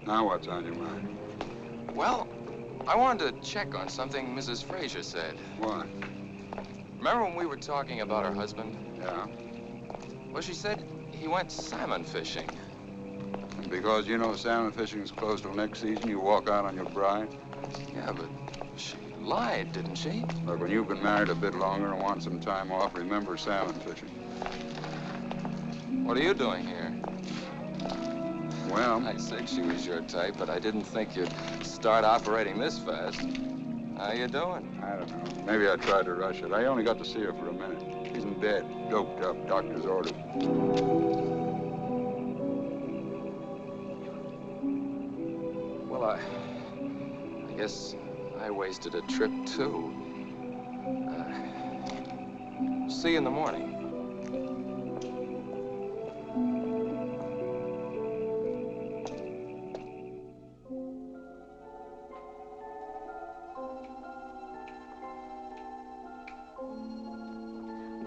Now what's on your mind? Well, I wanted to check on something Mrs. Frazer said. What? Remember when we were talking about her husband? Yeah. Well, she said he went salmon fishing. And because you know salmon fishing's closed till next season, you walk out on your bride? Yeah, but she lied, didn't she? Look, when you've been married a bit longer and want some time off, remember salmon fishing. What are you doing here? Well, I said she was your type, but I didn't think you'd start operating this fast. How you doing? I don't know. Maybe I tried to rush it. I only got to see her for a minute. She's in bed, doped up, doctor's orders. Well, I guess I wasted a trip, too. See you in the morning.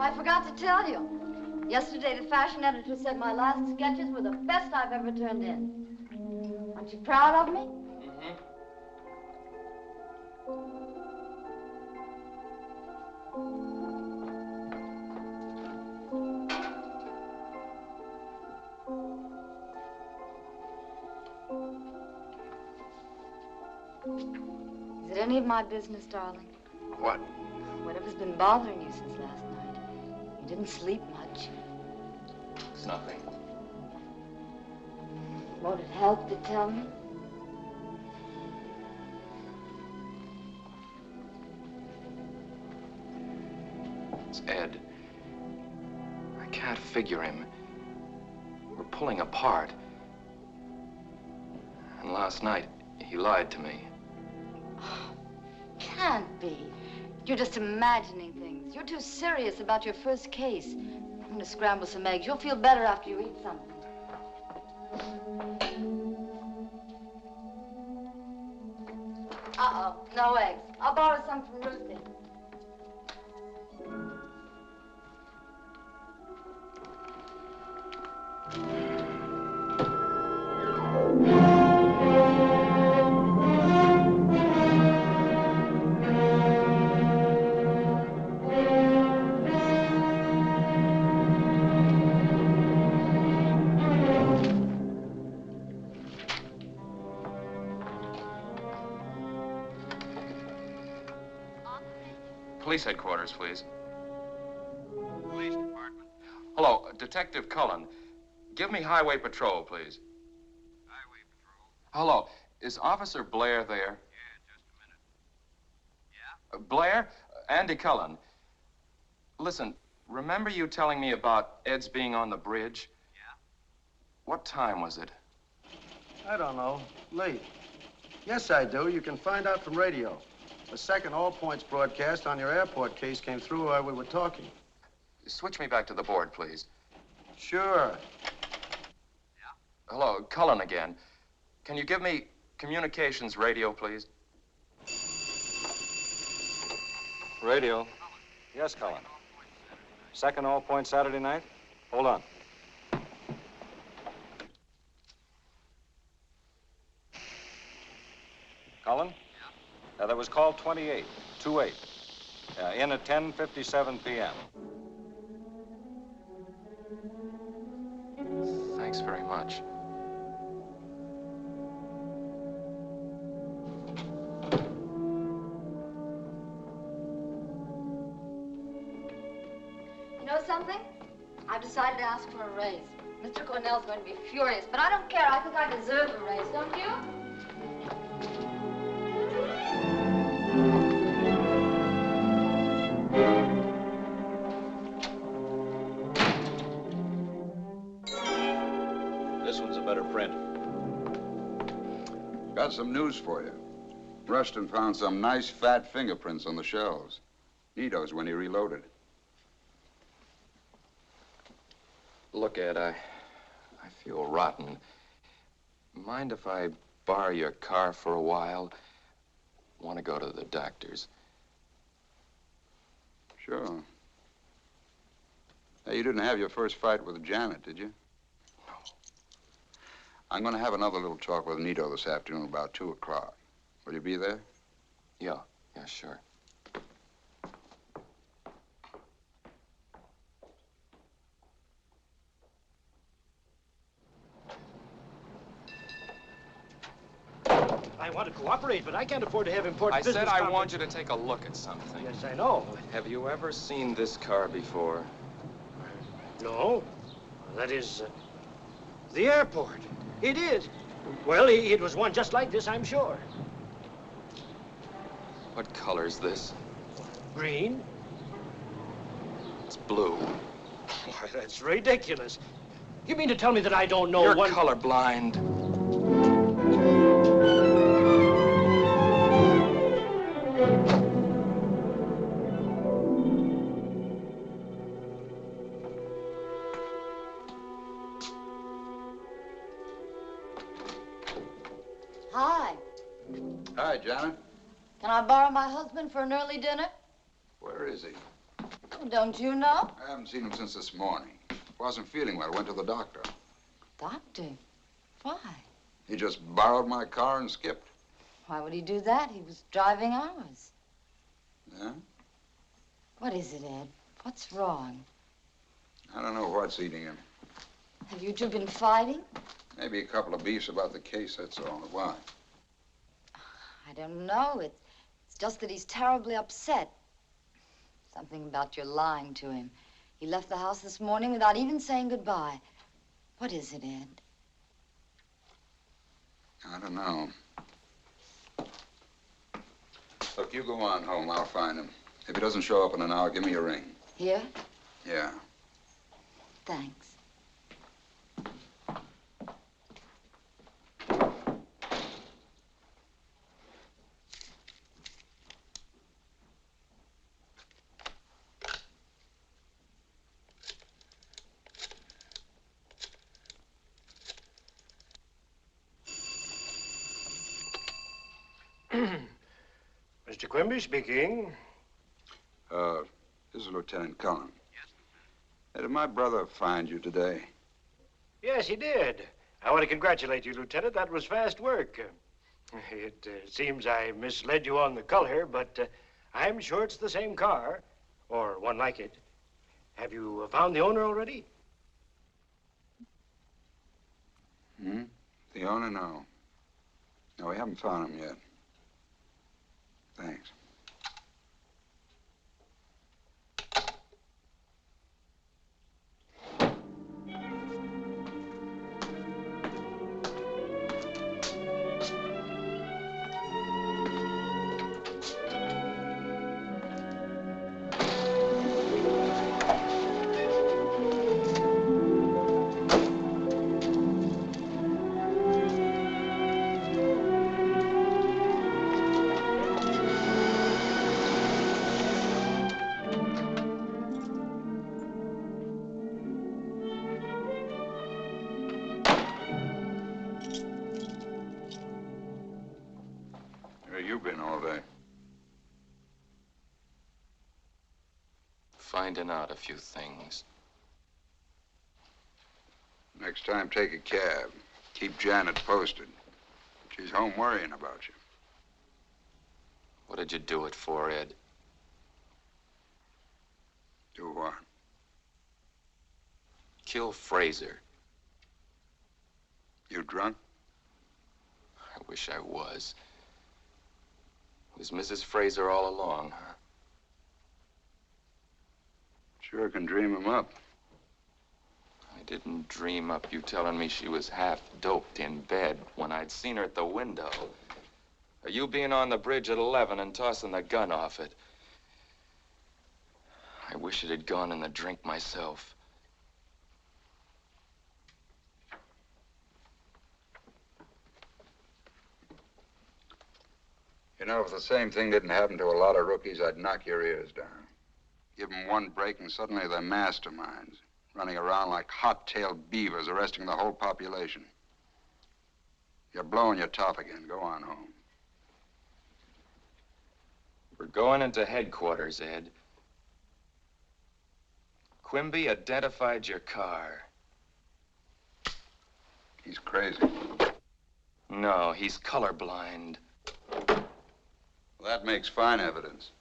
I forgot to tell you. Yesterday, the fashion editor said my last sketches were the best I've ever turned in. Aren't you proud of me? Mm-hmm. Is it any of my business, darling? What? Whatever's been bothering you since last night. You didn't sleep much. It's nothing. Won't it help to tell me? It's Ed. I can't figure him. We're pulling apart. And last night, he lied to me. Can't be. You're just imagining things. You're too serious about your first case. I'm gonna scramble some eggs. You'll feel better after you eat something. Uh-oh, no eggs. I'll borrow some from Ruthie. Police headquarters, please. Police department. Hello, Detective Cullen. Give me Highway Patrol, please. Highway Patrol. Hello, is Officer Blair there? Yeah, just a minute. Yeah? Blair? Andy Cullen. Listen, remember you telling me about Ed's being on the bridge? Yeah? What time was it? I don't know. Late. Yes, I do. You can find out from radio. The second all-points broadcast on your airport case came through while we were talking. Switch me back to the board, please. Sure. Yeah? Hello, Cullen again. Can you give me communications radio, please? Radio. Yes, Cullen. Second all point Saturday night? Hold on. Cullen? Yeah? That was call 28, 28. In at 10:57 p.m. Thanks very much. You know something? I've decided to ask for a raise. Mr. Cornell's going to be furious, but I don't care. I think I deserve a raise, don't you? This one's a better print. Got some news for you. Rustin found some nice fat fingerprints on the shelves. Nito's when he reloaded. Look, Ed, I feel rotten. Mind if I borrow your car for a while? Want to go to the doctor's. Sure. Hey, you didn't have your first fight with Janet, did you? No. I'm going to have another little talk with Nito this afternoon about 2 o'clock. Will you be there? Yeah, sure. I want to cooperate, but I can't afford to have important business. I said I want you to take a look at something. Yes, I know. Have you ever seen this car before? No. That is, the airport. It is. Well, it was one just like this, I'm sure. What color's this? Green? It's blue. Why, that's ridiculous. You mean to tell me that I don't know You're one... colorblind. Hi. Hi, Janet. Can I borrow my husband for an early dinner? Where is he? Don't you know? I haven't seen him since this morning. Wasn't feeling well. Went to the doctor. Doctor? Why? He just borrowed my car and skipped. Why would he do that? He was driving ours. Yeah? What is it, Ed? What's wrong? I don't know what's eating him. Have you two been fighting? Maybe a couple of beefs about the case, that's all. Why? I don't know. It's just that he's terribly upset. Something about your lying to him. He left the house this morning without even saying goodbye. What is it, Ed? I don't know. Look, you go on home. I'll find him. If he doesn't show up in an hour, give me a ring. Here? Yeah. Thanks. Mr. Quimby speaking. This is Lieutenant Cullen. Yes. Did my brother find you today? Yes, he did. I want to congratulate you, Lieutenant. That was fast work. It seems I misled you on the color, but I'm sure it's the same car, or one like it. Have you found the owner already? The owner? No. No, we haven't found him yet. Thanks. Where you been all day? Finding out a few things. Next time, take a cab. Keep Janet posted. She's home worrying about you. What did you do it for, Ed? Do what? Kill Frazer. You drunk? I wish I was. Was Mrs. Frazer all along, huh? Sure can dream him up. I didn't dream up you telling me she was half doped in bed when I'd seen her at the window. Or you being on the bridge at 11 and tossing the gun off it. I wish it had gone in the drink myself. You know, if the same thing didn't happen to a lot of rookies, I'd knock your ears down. Give them one break and suddenly they're masterminds, running around like hot-tailed beavers, arresting the whole population. You're blowing your top again. Go on home. We're going into headquarters, Ed. Quimby identified your car. He's crazy. No, he's colorblind. Well, that makes fine evidence.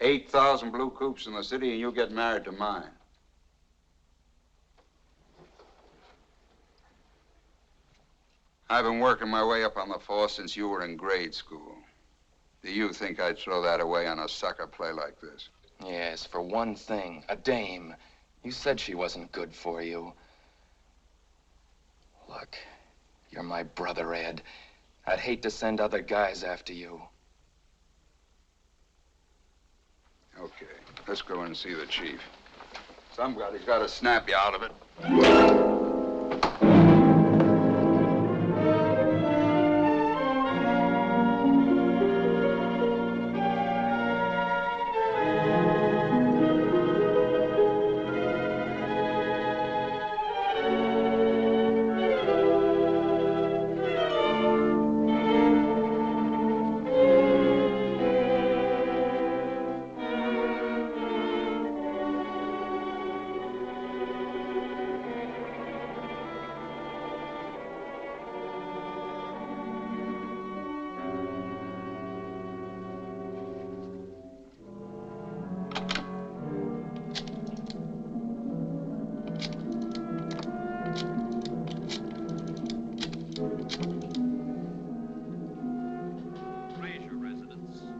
8,000 blue coupes in the city and you get married to mine. I've been working my way up on the force since you were in grade school. Do you think I'd throw that away on a sucker play like this? Yes, for one thing, a dame. You said she wasn't good for you. Look, you're my brother, Ed. I'd hate to send other guys after you. Okay, let's go in and see the chief. Somebody's got to snap you out of it.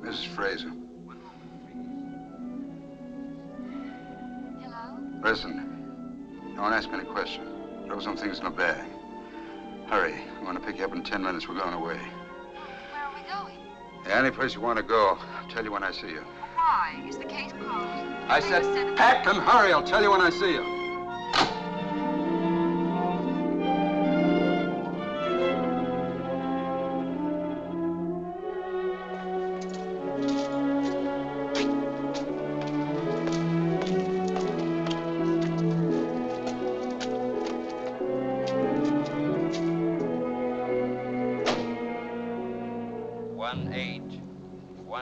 Mrs. Frazer. Hello? Listen, don't ask any questions. Throw some things in a bag. Hurry. I'm going to pick you up in 10 minutes. We're going away. Where are we going? Any place you want to go. I'll tell you when I see you. Why? Is the case closed? I said pack and hurry. I'll tell you when I see you.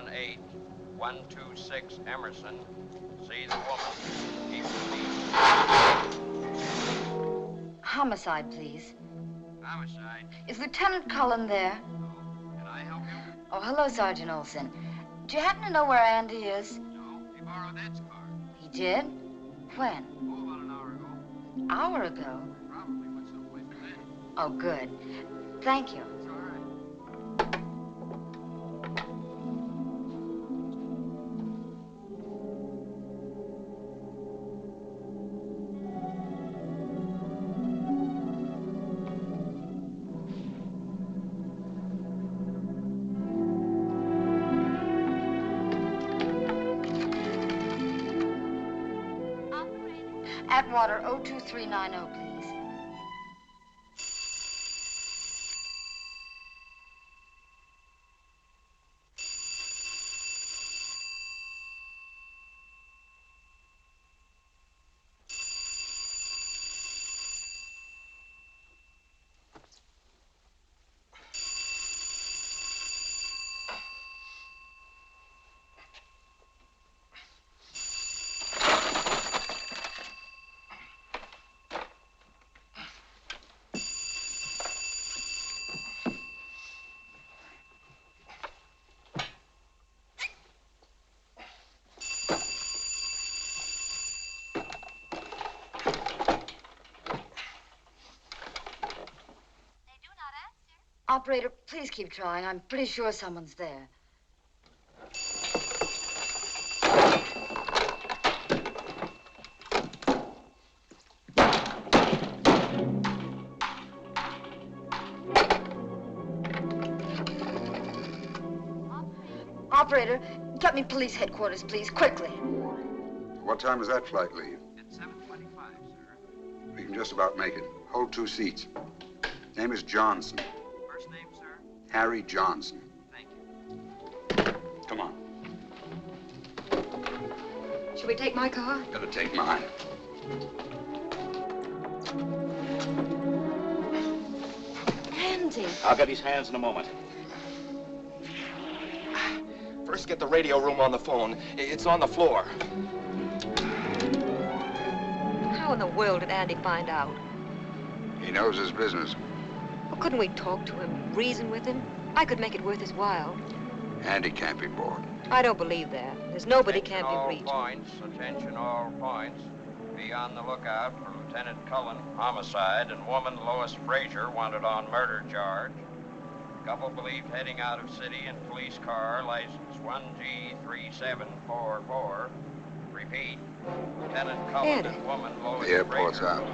18126 Emerson. See the woman. Keep the lead. Homicide, please. Homicide. Is Lieutenant Cullen there? Can I help you? Oh, hello, Sergeant Olson. Do you happen to know where Andy is? No. He borrowed Ed's car. He did? When? Oh, about an hour ago. Hour ago? Probably went someplace with Ed. Oh, good. Thank you. It's all right. Atwater 02390, please. Operator, please keep trying. I'm pretty sure someone's there. Operator, get me police headquarters, please, quickly. What time does that flight leave? At 7:25, sir. We can just about make it. Hold 2 seats. Name is Johnson. First name, sir? Harry Johnson. Thank you. Come on. Should we take my car? Better take mine. Andy. I'll get his hands in a moment. First, get the radio room on the phone. It's on the floor. How in the world did Andy find out? He knows his business. Well, couldn't we talk to him, reason with him? I could make it worth his while. Andy can't be bored. I don't believe that. There's nobody can't be reached. Attention all points. Be on the lookout for Lieutenant Cullen, homicide, and woman Lois Frazer wanted on murder charge. Couple believed heading out of city in police car, license 1G3744. Repeat, Lieutenant Cullen and woman Lois The airport's Frazer. out.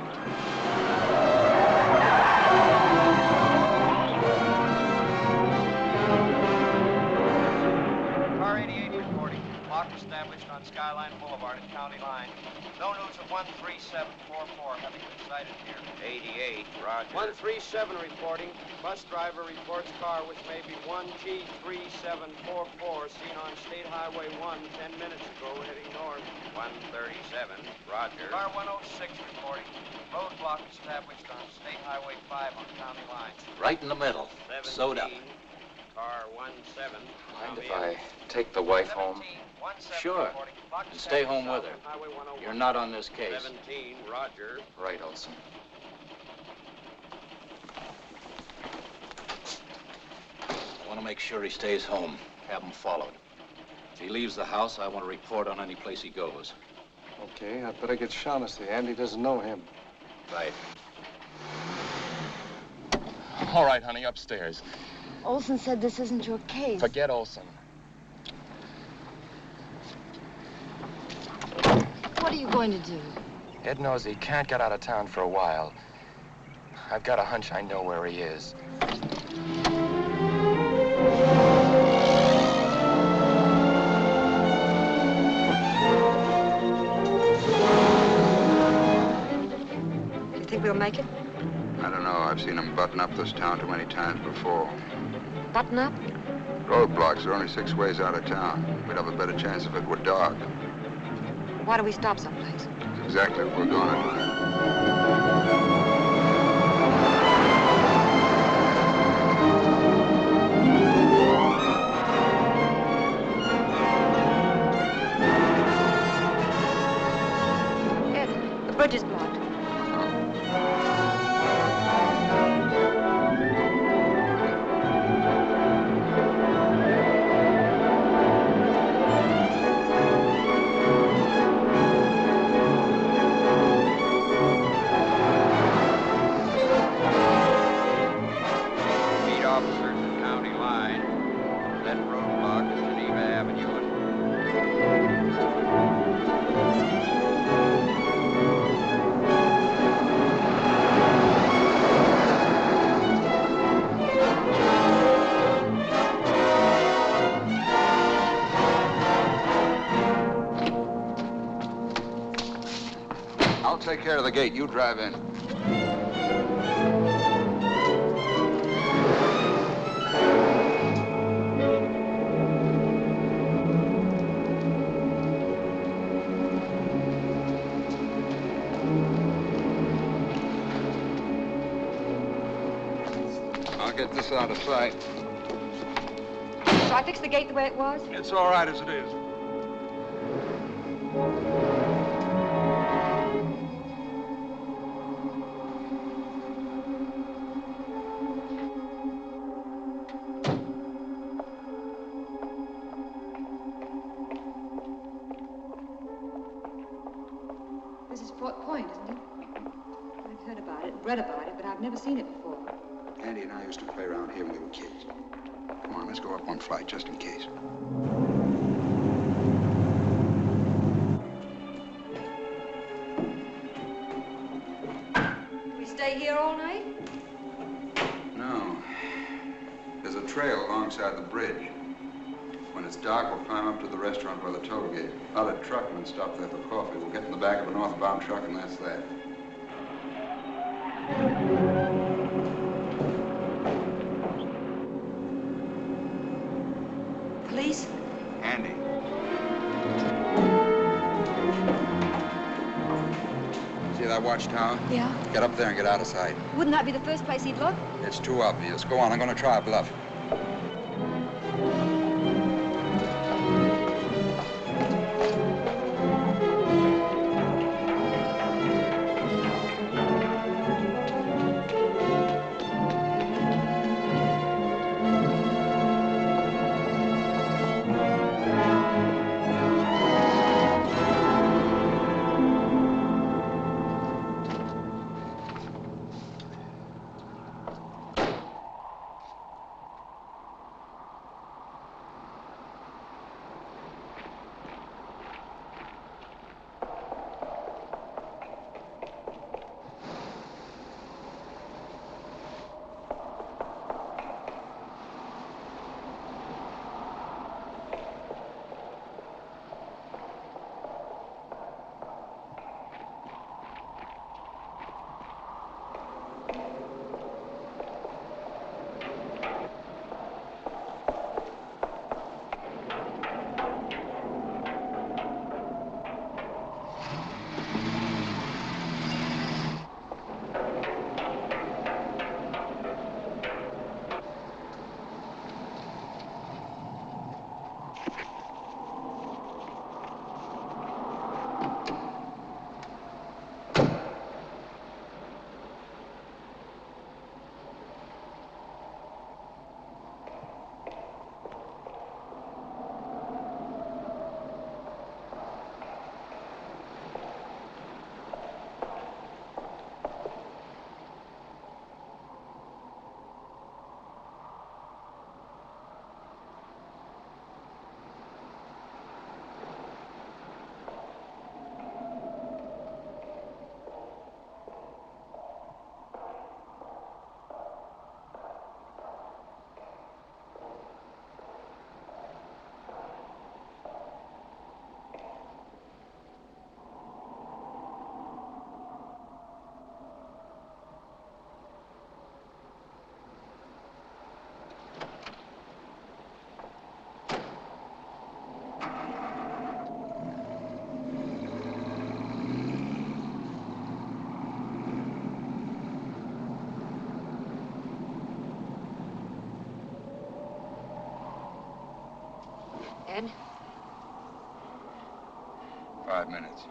Car 88 reporting. Lock established on Skyline Boulevard and County Line. No news of 13744 having been sighted here. 88, roger. 137 reporting. Bus driver reports car which may be 1G3744 seen on State Highway 1 10 minutes ago heading north. 137, roger. Car 106 reporting. Roadblock established on State Highway 5 on County Line. Right in the middle. 17, Sewed up. Car 17. Mind if I take the wife home? Sure. And stay home with her. You're not on this case. 17, roger. Right, Olson. I want to make sure he stays home. Have him followed. If he leaves the house, I want to report on any place he goes. Okay, I'd better get Shaughnessy. Andy doesn't know him. Right. All right, honey, upstairs. Olson said this isn't your case. Forget Olson. What are you going to do? Ed knows he can't get out of town for a while. I've got a hunch I know where he is. You think we'll make it? I don't know. I've seen him button up this town too many times before. Button up? Roadblocks are only 6 ways out of town. We'd have a better chance if it were dark. Why don't we stop someplace? That's exactly what we're going to do. care of the gate. You drive in. I'll get this out of sight. Shall I fix the gate the way it was? It's all right as it is. This is Fort Point, isn't it? I've heard about it, read about it, but I've never seen it before. Andy and I used to play around here when we were kids. Come on, let's go up one flight just in case. Do we stay here all night? No. There's a trail alongside the bridge. When it's dark, we'll climb up to the restaurant by the toll gate. I'll let truckmen stop there for coffee. We'll get in the back of a northbound truck, and that's that. Police? Andy. See that watchtower? Yeah. Get up there and get out of sight. Wouldn't that be the first place he'd look? It's too obvious. Go on, I'm going to try a bluff. Ed? 5 minutes.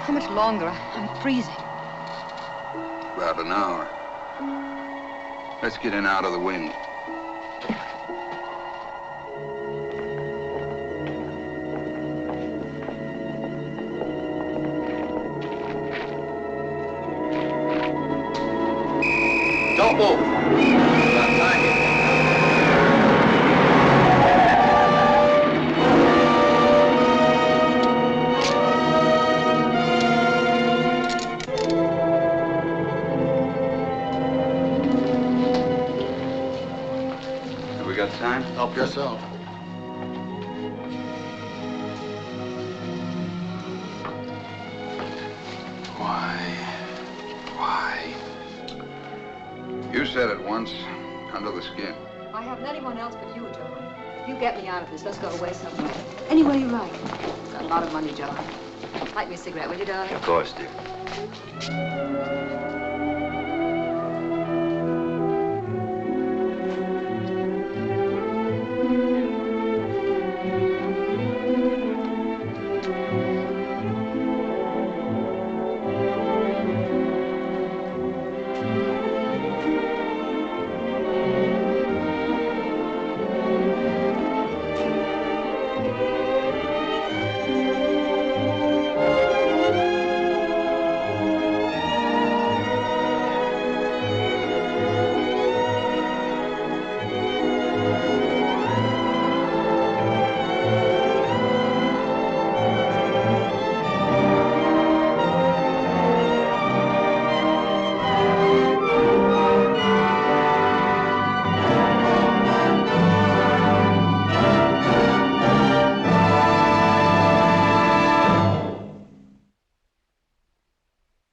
How much longer? I'm freezing. About an hour. Let's get in out of the wind. Don't move. About time you We got time? Help yourself. Why? You said it once, under the skin. I haven't anyone else but you, John. If you get me out of this, let's go away somewhere. Anywhere you like. Got a lot of money, John. Light me a cigarette, will you, darling? Of course, dear.